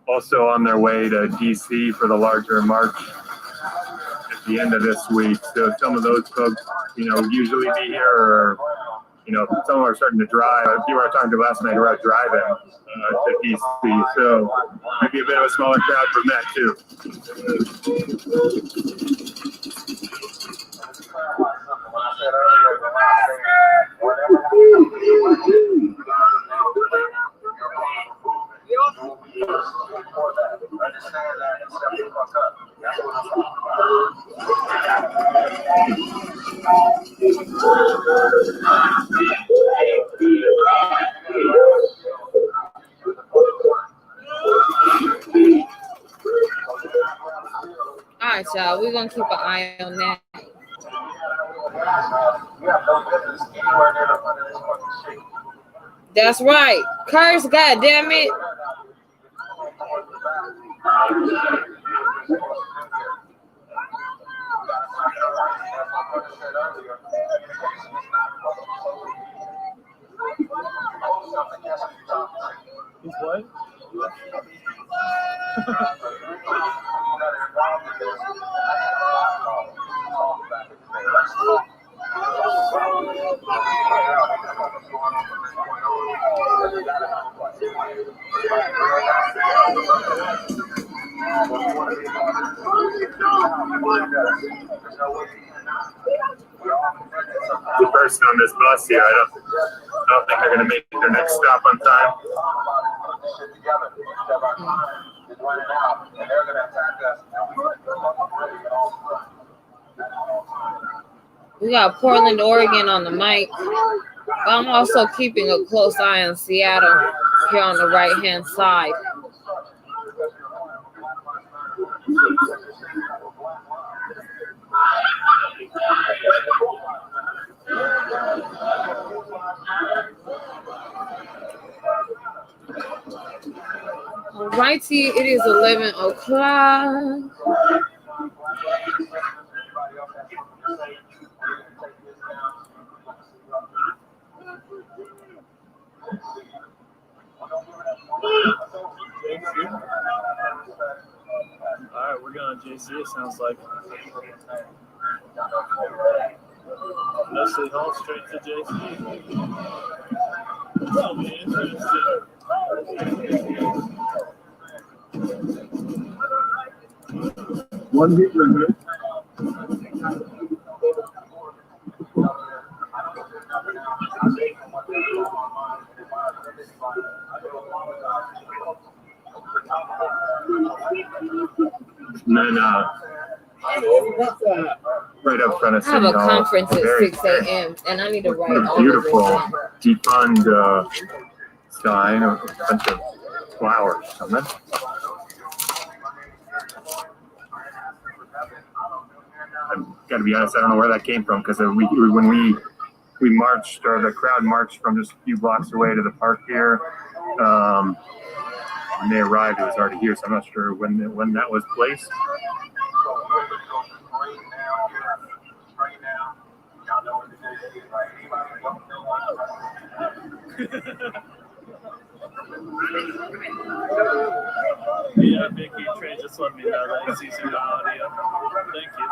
Speaker 14: also on their way to DC for the larger march at the end of this week. So some of those folks, usually be here or some are starting to drive. People I was talking to last night who are driving to DC, so maybe a bit of a smaller crowd from that too.
Speaker 1: All right, y'all. We're gonna keep an eye on that. That's right. Curse, goddamn it.
Speaker 7: He's what?
Speaker 14: The person on this bus here, I don't think they're going to make their next stop on time.
Speaker 1: We got Portland, Oregon on the mic. But I'm also keeping a close eye on Seattle here on the right-hand side. Alrighty, it is 11 o'clock.
Speaker 7: All right, we're going to JC, it sounds like. No City Hall, straight to JC. That'll be interesting.
Speaker 3: One bit right
Speaker 14: And then right up front of
Speaker 1: I have
Speaker 14: City
Speaker 1: a
Speaker 14: Hall,
Speaker 1: conference at
Speaker 14: very
Speaker 1: 6 a.m. and I need to write all
Speaker 14: beautiful
Speaker 1: of this
Speaker 14: defund sign, a bunch of flowers on it. I've got to be honest, I don't know where that came from because when we marched, or the crowd marched from just a few blocks away to the park here. When they arrived, it was already here, so I'm not sure when that was placed.
Speaker 7: Yeah, Vicky, Trey just let me know that he's using the audio. Thank you.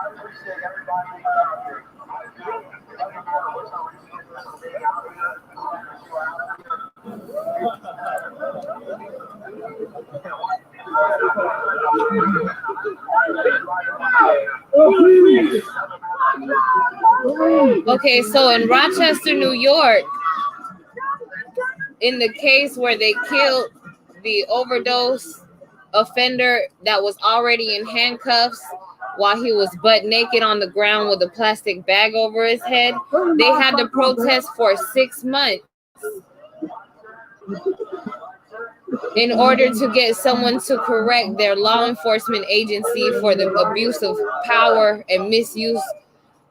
Speaker 1: Okay, so in Rochester, New York, in the case where they killed the overdose offender that was already in handcuffs while he was butt naked on the ground with a plastic bag over his head, they had to protest for 6 months in order to get someone to correct their law enforcement agency for the abuse of power and misuse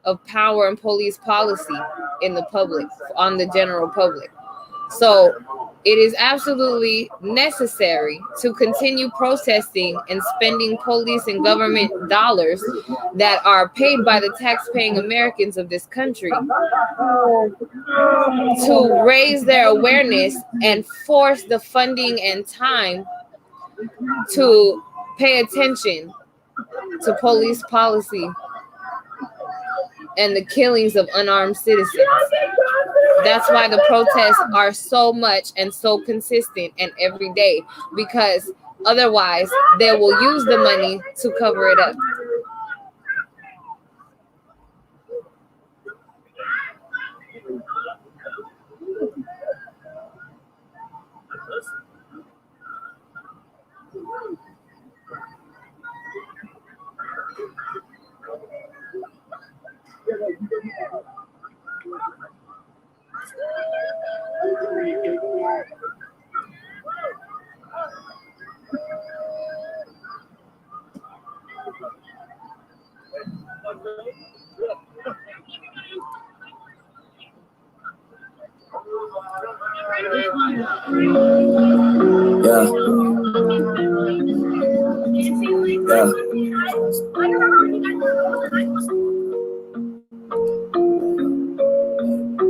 Speaker 1: of power and police policy in the public, on the general public. So it is absolutely necessary to continue protesting and spending police and government dollars that are paid by the tax-paying Americans of this country to raise their awareness and force the funding and time to pay attention to police policy and the killings of unarmed citizens. That's why the protests are so much and so consistent and every day, because otherwise they will use the money to cover it up.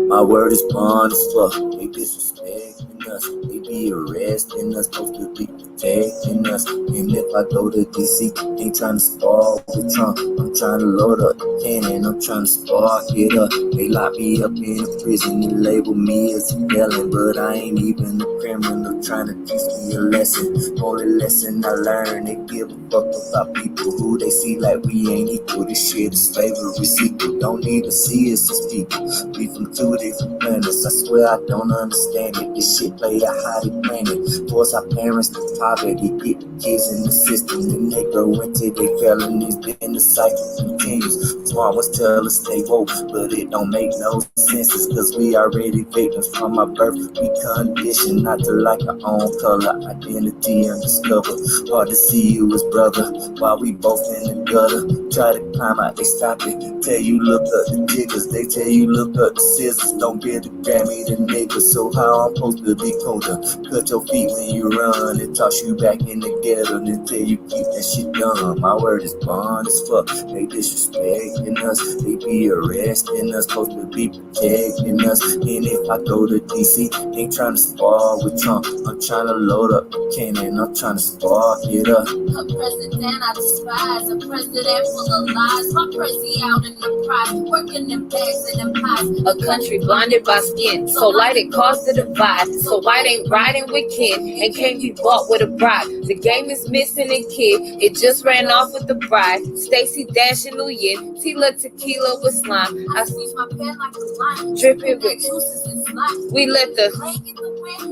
Speaker 2: My word is bond as fuck. They disrespecting us. They be arresting us. Supposed to be protecting us. And if I go to DC, ain't trying to spar with Trump. I'm trying to load up the cannon. I'm trying to spark it up. They lock me up in a prison and label me as a felon, but I ain't even a criminal. Trying to teach me a lesson. Only lesson I learned. They give a fuck about people who they see like we ain't equal. This shit is slavery sequel. Don't even see us as people. We from two different planets. I swear I don't understand it. This shit play out how they plan it. Force our parents to poverty, get the kids in the system, then they grow into their felonies. Then the cycle continues. Smart ones tell us stay woke, but it don't make no sense. It's cause we already victims from our birth. We conditioned not to like our own color, identity undiscovered. Hard to see you as brother while we both in the gutter. Try to climb out, they stop it. Tell you look up the jiggers, they tell you look up the scissors. Don't be the Grammy the niggas. So how I'm supposed to be colder? Cut your feet when you run and toss you back in the ghetto until you keep that shit done. My word is bond as fuck. They disrespecting us. They be arresting us. Supposed to be protecting us. And if I go to DC, ain't trying to spar with Trump. I'm trying to load up the cannon. I'm trying to spark it up.
Speaker 15: A president I despise, a president full of lies. My Prezzi out in the prize, working in bags and in pies.
Speaker 1: A country blinded by skin, so light it caused to divide. So white ain't riding with kin and can't be bought with a bride. The game is missing a kid, it just ran off with the bride. Stacy dashing New Year, Tila tequila with slime.
Speaker 15: I squeeze my pen like a lime,
Speaker 1: Dripping with
Speaker 15: juices and slime.
Speaker 1: we let the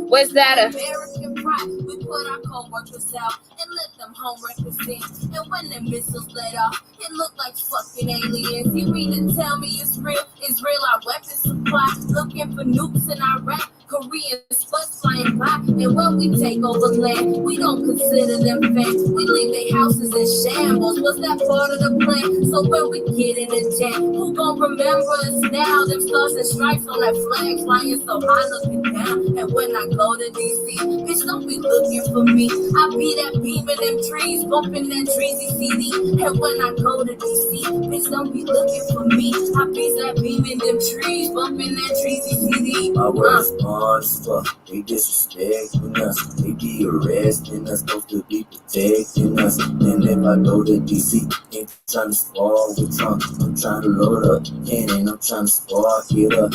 Speaker 1: where's that
Speaker 15: American pride. We put our co-workers out and let them home represent. And when the missiles let off, it looked like fucking aliens. You mean to tell me it's real? It's real, our weapon supply. Looking for nukes in Iraq, Korean sluts flying by. And when we take over land, we don't consider them fans. We leave their houses in shambles. Was that part of the plan? So when we get in a jam, who gon' remember us now? Them stars and stripes on that flag flying so high looking down. And when I go to DC, bitch, don't be looking for me. I be that beam in them trees, bumping that Treasy CD. And when I go to DC, bitch, don't be looking for me. I be that beam in them trees, bumping that Treasy CD.
Speaker 2: My words bond as fuck. They disrespecting us. They be arresting us. Supposed to be protecting us. And if I go to DC, ain't trying to spar with Trump. I'm trying to load up the cannon. I'm trying to spark it up.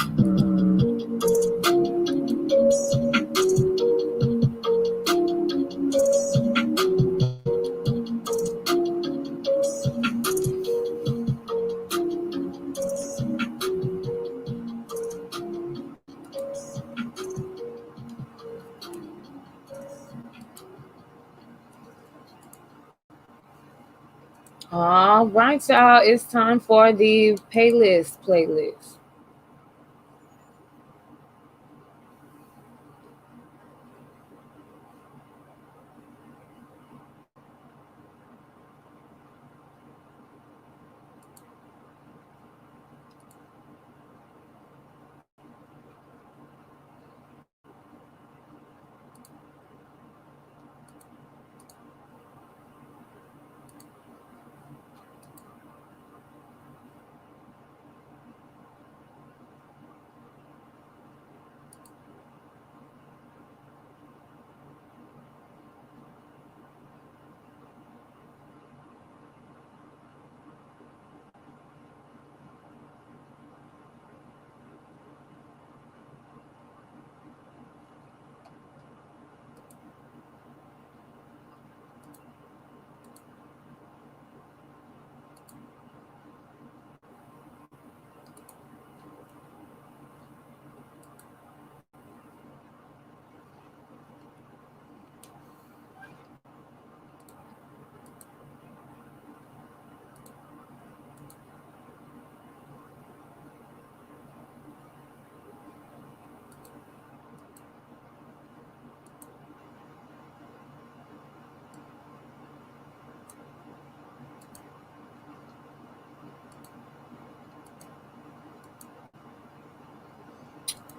Speaker 1: All right, y'all. It's time for the playlist.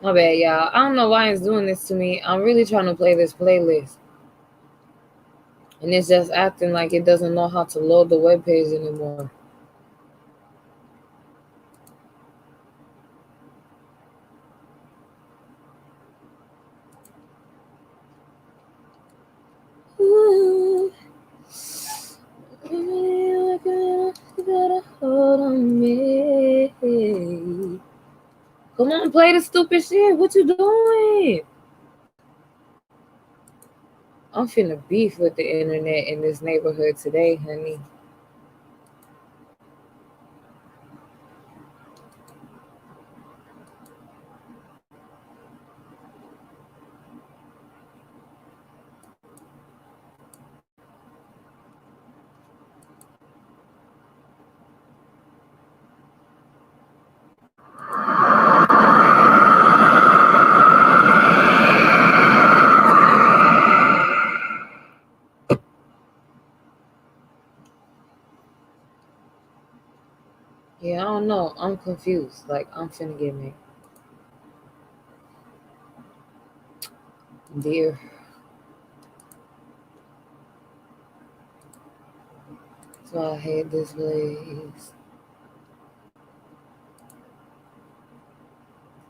Speaker 1: My bad, y'all. I don't know why it's doing this to me. I'm really trying to play this playlist. And it's just acting like it doesn't know how to load the web page anymore. Ooh. You gotta hold on me. Come on, play the stupid shit. What you doing? I'm finna beef with the internet in this neighborhood today, honey. Yeah, I don't know. I'm confused. Like, I'm finna get me. Dear. So I hate this place.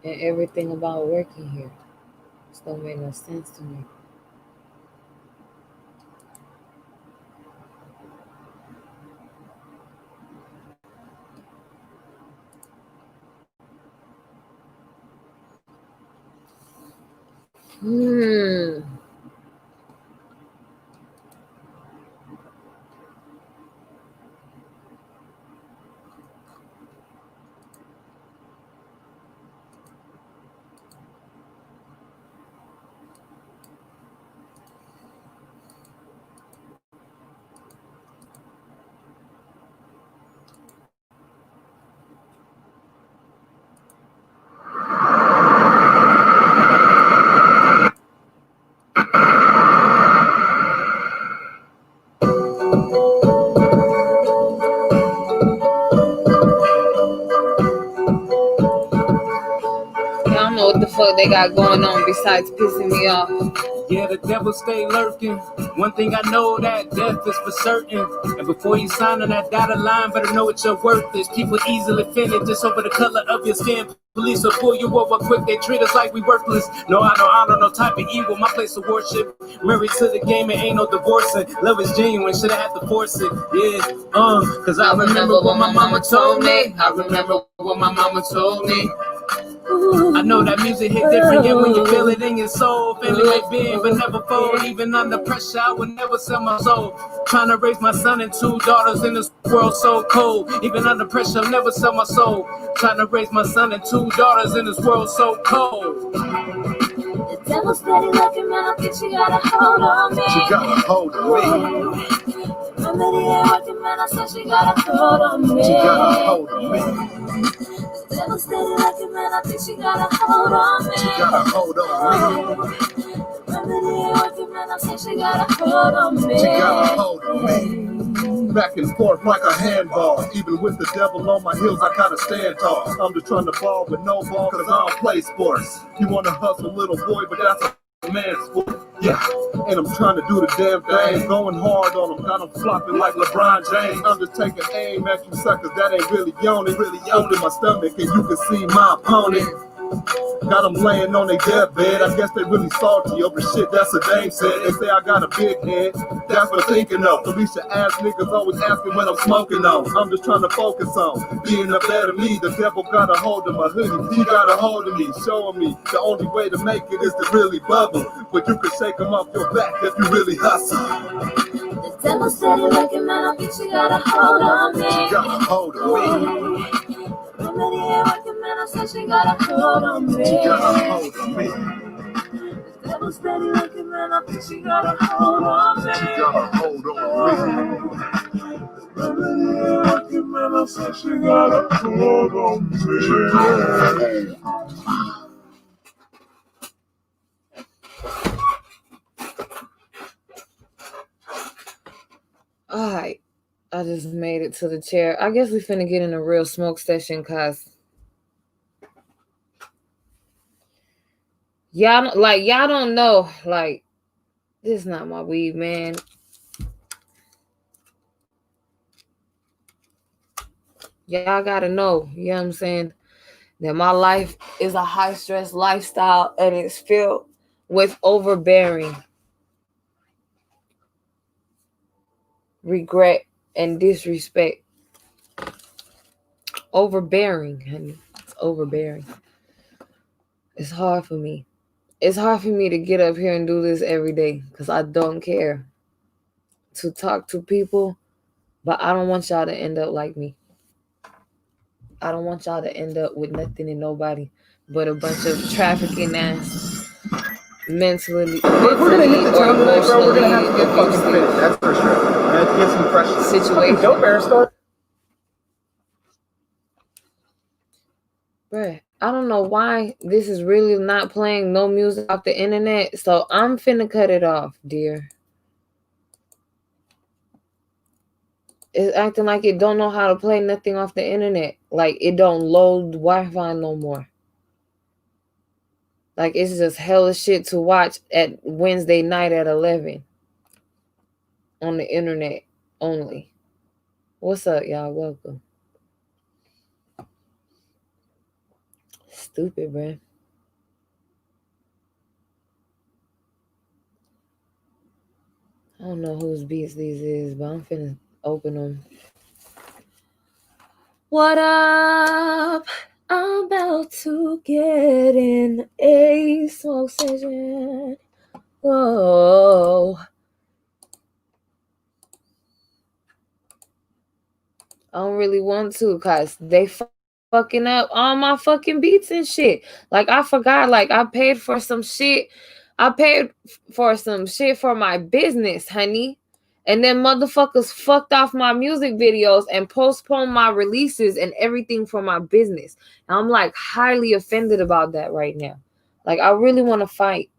Speaker 1: And everything about working here. Just don't make no sense to me. I don't know what the fuck they got going on besides pissing me off.
Speaker 16: Yeah, the devil stay lurking. One thing I know, that death is for certain. And before you sign on that dotted line, better know what your worth is. People easily offended just over the color of your skin. Police will pull you over quick, they treat us like we worthless. No, I know honor, no type of evil, my place of worship. Married to the game, it ain't no divorcing. Love is genuine, should I have to force it? Yeah, cause I remember what my mama told me. I remember what my mama told me. I know that music hit different, yeah, when you feel it in your soul. Family may bend, but never fold. Even under pressure, I would never sell my soul. Trying to raise my son and 2 daughters in this world so cold. Even under pressure, I'll never sell my soul. Trying to raise my son and 2 daughters in this world so cold.
Speaker 15: The devil's steady looking, man, I think she got a hold on me.
Speaker 2: She got a hold on me.
Speaker 15: Remedy ain't working, man, I said she got a hold on me.
Speaker 2: She got a hold on me.
Speaker 15: The devil's steady looking, man, I think she got a hold on me.
Speaker 2: She got a hold on me.
Speaker 15: Remedy ain't working, man, I said she got a hold on me.
Speaker 2: She got a hold on me. Back and forth like a handball. Even with the devil on my heels, I kinda stand tall. I'm just trying to ball with no ball, cause I don't play sports. You wanna hustle, little boy, but that's a man's sport. Yeah, and I'm trying to do the damn thing. Going hard on them, got them flopping like LeBron James. I'm just taking aim at you suckers, that ain't really on it. Really under my stomach, and you can see my opponent. Got them laying on their deathbed. I guess they really salty over shit that's a dame said. They say I got a big head, that's what I'm thinking of. Alicia ass niggas always asking what I'm smoking on. I'm just trying to focus on being a better me. The devil got a hold of my hoodie, he got a hold of me, showing me the only way to make it is to really bubble. But you can shake them off your back if you really hustle.
Speaker 15: The devil steady looking, man, I think she got a hold on me.
Speaker 2: She got a hold on me.
Speaker 15: Remedy ain't working, man, I said she got a hold on me.
Speaker 2: She got a hold on me.
Speaker 15: The devil steady looking, man, I think she got a hold on me.
Speaker 2: She got a hold on me.
Speaker 15: Remedy ain't working, man, I said she got a hold on me.
Speaker 1: Alright. I just made it to the chair. I guess we finna get in a real smoke session, cause y'all don't know. Like, this is not my weed, man. Y'all gotta know, you know what I'm saying, that my life is a high stress lifestyle and it's filled with overbearing, regret, and disrespect. Overbearing, honey. It's overbearing. It's hard for me. It's hard for me to get up here and do this every day because I don't care to talk to people, but I don't want y'all to end up like me. I don't want y'all to end up with nothing and nobody but a bunch of trafficking ass, mentally
Speaker 2: We're gonna hit the
Speaker 1: or
Speaker 2: town tonight, bro. We're gonna have to
Speaker 1: emotionally
Speaker 2: get fucking fit.
Speaker 1: abusive
Speaker 2: That's for sure. I have to get some fresh
Speaker 1: situation.
Speaker 2: dope air start.
Speaker 1: Bruh, I don't know why this is really not playing no music off the internet, so I'm finna cut it off, dear. It's acting like it don't know how to play nothing off the internet. Like, it don't load Wi-Fi no more. Like, it's just hella shit to watch at Wednesday night at 11 on the internet only. What's up, y'all? Welcome. Stupid, bruh. I don't know whose beats these is, but I'm finna open them. What up? I'm about to get in a smoke session. Whoa. I don't really want to because they fucking up all my fucking beats and shit. Like, I forgot, like, I paid for some shit. I paid for some shit for my business, honey. And then motherfuckers fucked off my music videos and postponed my releases and everything for my business. And I'm like highly offended about that right now. Like, I really want to fight.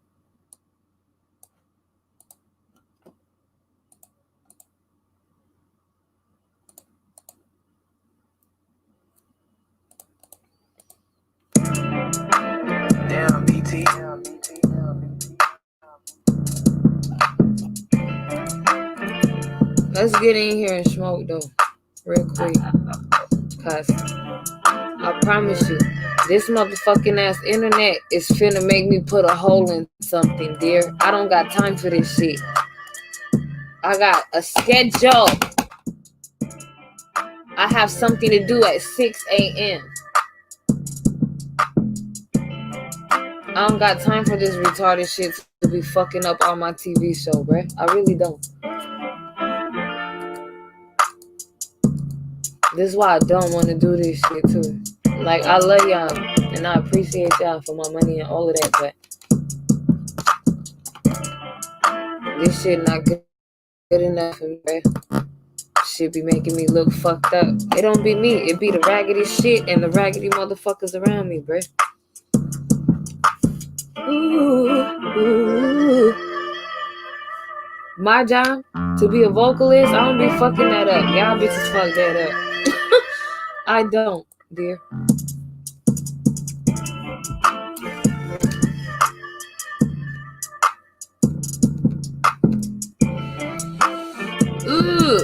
Speaker 2: Damn, BT.
Speaker 1: Let's get in here and smoke though, real quick. Cause I promise you, this motherfucking ass internet is finna make me put a hole in something, dear. I don't got time for this shit. I got a schedule. I have something to do at 6 a.m. I don't got time for this retarded shit to be fucking up on my TV show, bruh. I really don't. This is why I don't want to do this shit too. Like, I love y'all and I appreciate y'all for my money and all of that, but this shit not good enough for me, bruh. Shit be making me look fucked up. It don't be me. It be the raggedy shit and the raggedy motherfuckers around me, bruh. Ooh. My job to be a vocalist, I don't be fucking that up. Y'all bitches fuck that up. I don't, dear. Ooh.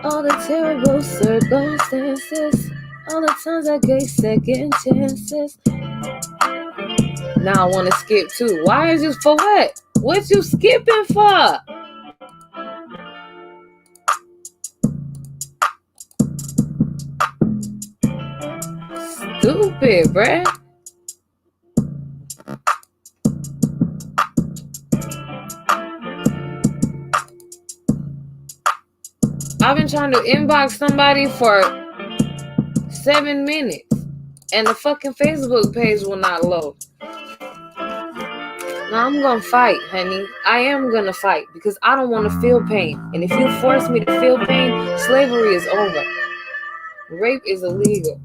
Speaker 1: All the terrible circumstances, all the times I gave second chances. Now I want to skip too. Why is this for what? What you skipping for? Stupid, bruh. I've been trying to inbox somebody for 7 minutes and the fucking Facebook page will not load. Now I'm gonna fight, honey. I am gonna fight because I don't want to feel pain. And if you force me to feel pain, slavery is over. Rape is illegal.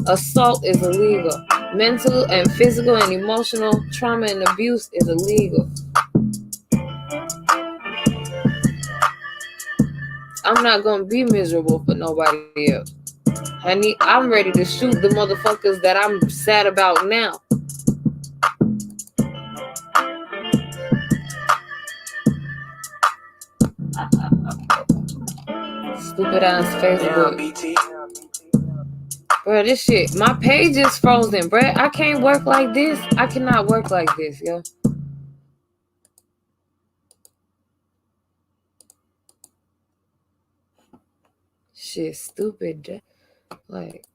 Speaker 1: Assault is illegal. Mental and physical and emotional trauma and abuse is illegal. I'm not gonna be miserable for nobody else. Honey, I'm ready to shoot the motherfuckers that I'm sad about now. Stupid ass Facebook. Bro, this shit, my page is frozen, bro. I can't work like this. I cannot work like this, yo. Shit, stupid. Like,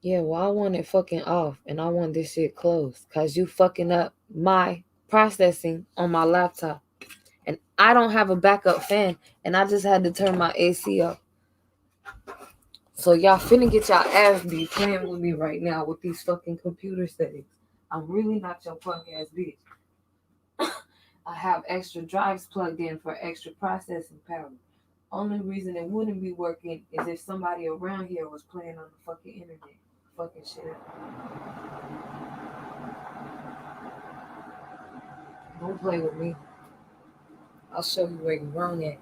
Speaker 1: yeah, well, I want it fucking off, and I want this shit closed, cause you fucking up my processing on my laptop, and I don't have a backup fan, and I just had to turn my AC up. So y'all finna get y'all ass beat playing with me right now with these fucking computer settings. I'm really not your punk ass bitch. I have extra drives plugged in for extra processing power. Only reason it wouldn't be working is if somebody around here was playing on the fucking internet. Fucking shit. Don't play with me. I'll show you where you're wrong at.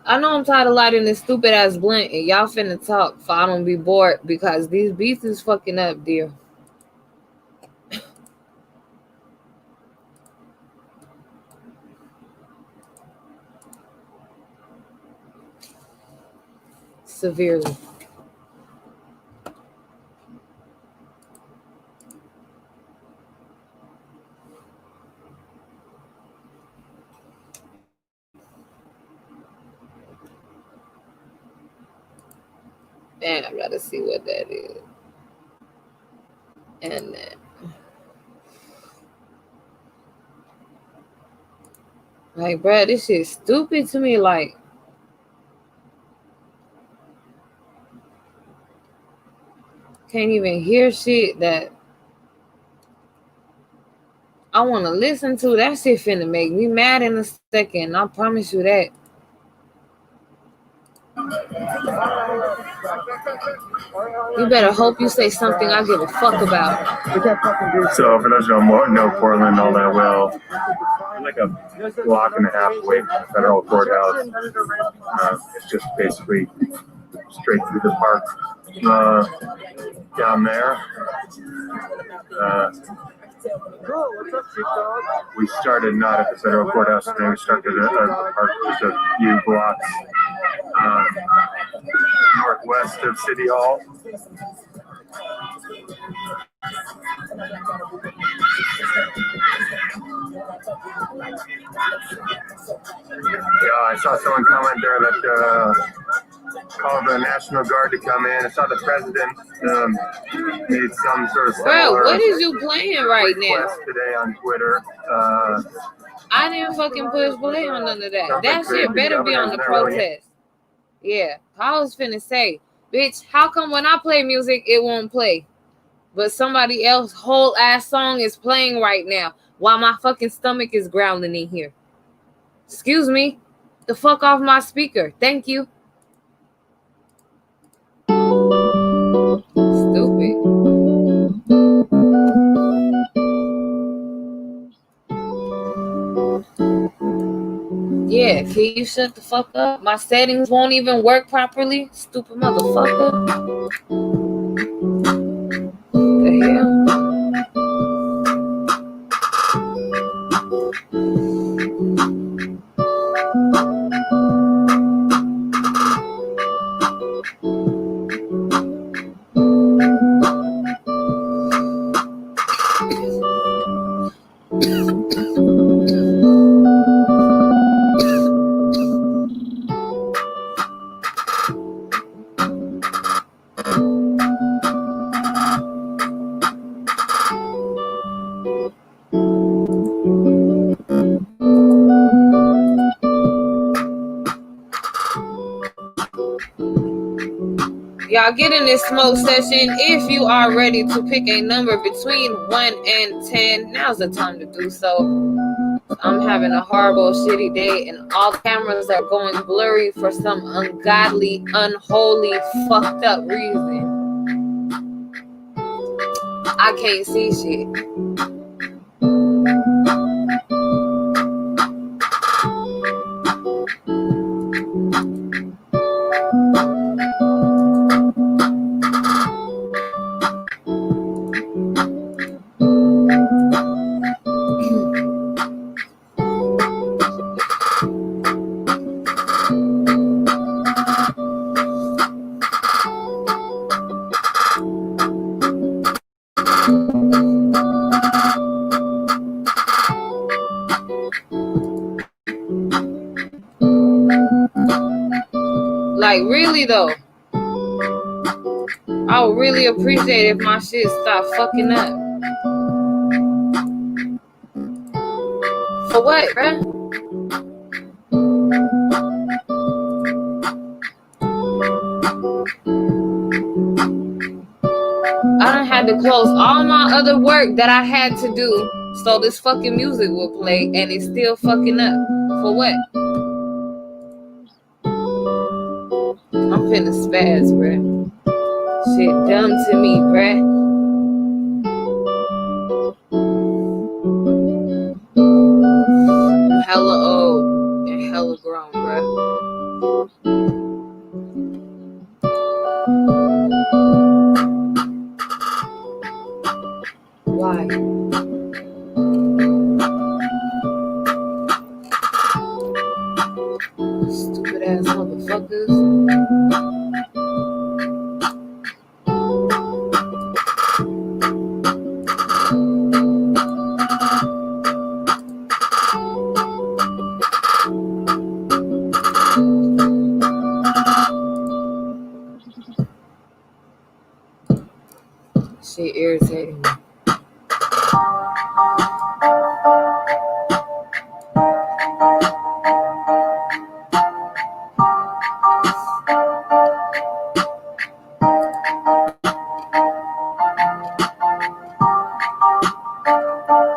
Speaker 1: I know I'm tired of lighting this stupid ass blunt, and y'all finna talk so I don't be bored because these beats is fucking up, dear. Severely. Man, I gotta see what that is. And then. Like, bruh, this shit stupid to me. Like, can't even hear shit that I want to listen to. That shit finna make me mad in a second. I promise you that. You better hope you say something I give a fuck about.
Speaker 14: So for those who don't know Portland all that well, I'm like a block and a half away from the federal courthouse. It's just basically straight through the park down there. We started not at the federal courthouse today. We started at a park just a few blocks northwest of City Hall. Yeah, I saw someone comment there that called the National Guard to come in. I saw the president made some sort of
Speaker 1: Bro, what is you playing right now?
Speaker 14: Today on Twitter.
Speaker 1: I didn't fucking push play on none of that. That shit better be on the protest. Yeah, I was finna say, bitch, how come when I play music, it won't play? But somebody else's whole ass song is playing right now while my fucking stomach is growling in here. Excuse me? The fuck off my speaker. Thank you. Stupid. Yeah, can you shut the fuck up? My settings won't even work properly. Stupid motherfucker. The hell? Y'all get in this smoke session. If you are ready to pick a number between 1 and 10, now's the time to do so. I'm having a horrible, shitty day, and all the cameras are going blurry for some ungodly, unholy, fucked up reason. I can't see shit. Like, really though, I would really appreciate if my shit stopped fucking up. For what, bruh? I done had to close all my other work that I had to do so this fucking music will play, and it's still fucking up. For what? I'm finna spaz, bruh. Shit dumb to me, bruh. I'm hella old and hella grown, bruh. Why? Stupid ass motherfuckers. Shit irritating me.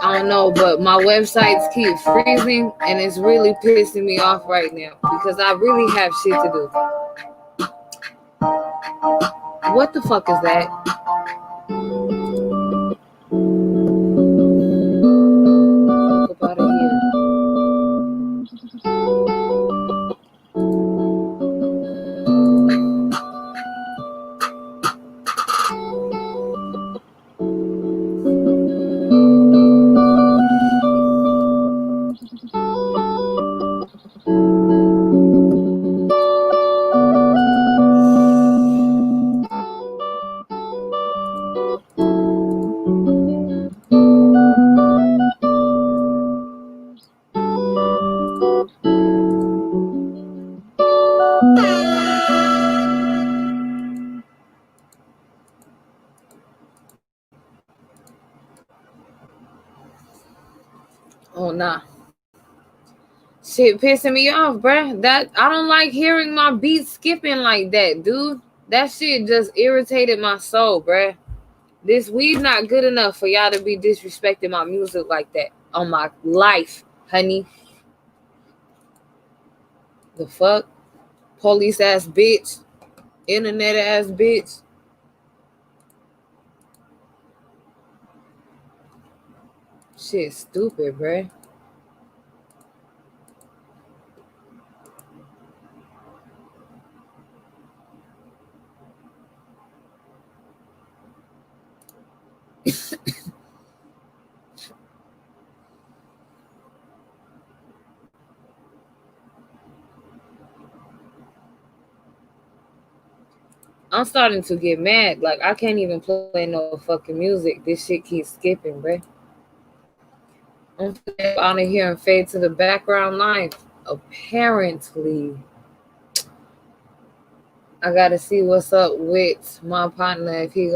Speaker 1: I don't know, but my websites keep freezing, and it's really pissing me off right now because I really have shit to do. What the fuck is that? Fuck up out of here. Oh nah. Shit pissing me off, bruh. That I don't like hearing my beats skipping like that, dude. That shit just irritated my soul, bruh. This weed not good enough for y'all to be disrespecting my music like that. On my life, honey. The fuck? Police ass bitch. Internet ass bitch. Shit stupid, bruh. I'm starting to get mad. Like, I can't even play no fucking music. This shit keeps skipping, bruh. I'm out of here and fade to the background line. Apparently, I gotta see what's up with my partner, if he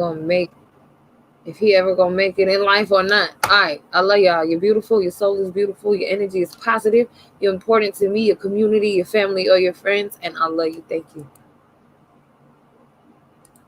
Speaker 1: ever gonna make it in life or not. All right, I love y'all. You're beautiful. Your soul is beautiful. Your energy is positive. You're important to me, your community, your family, or your friends, and I love you. Thank you.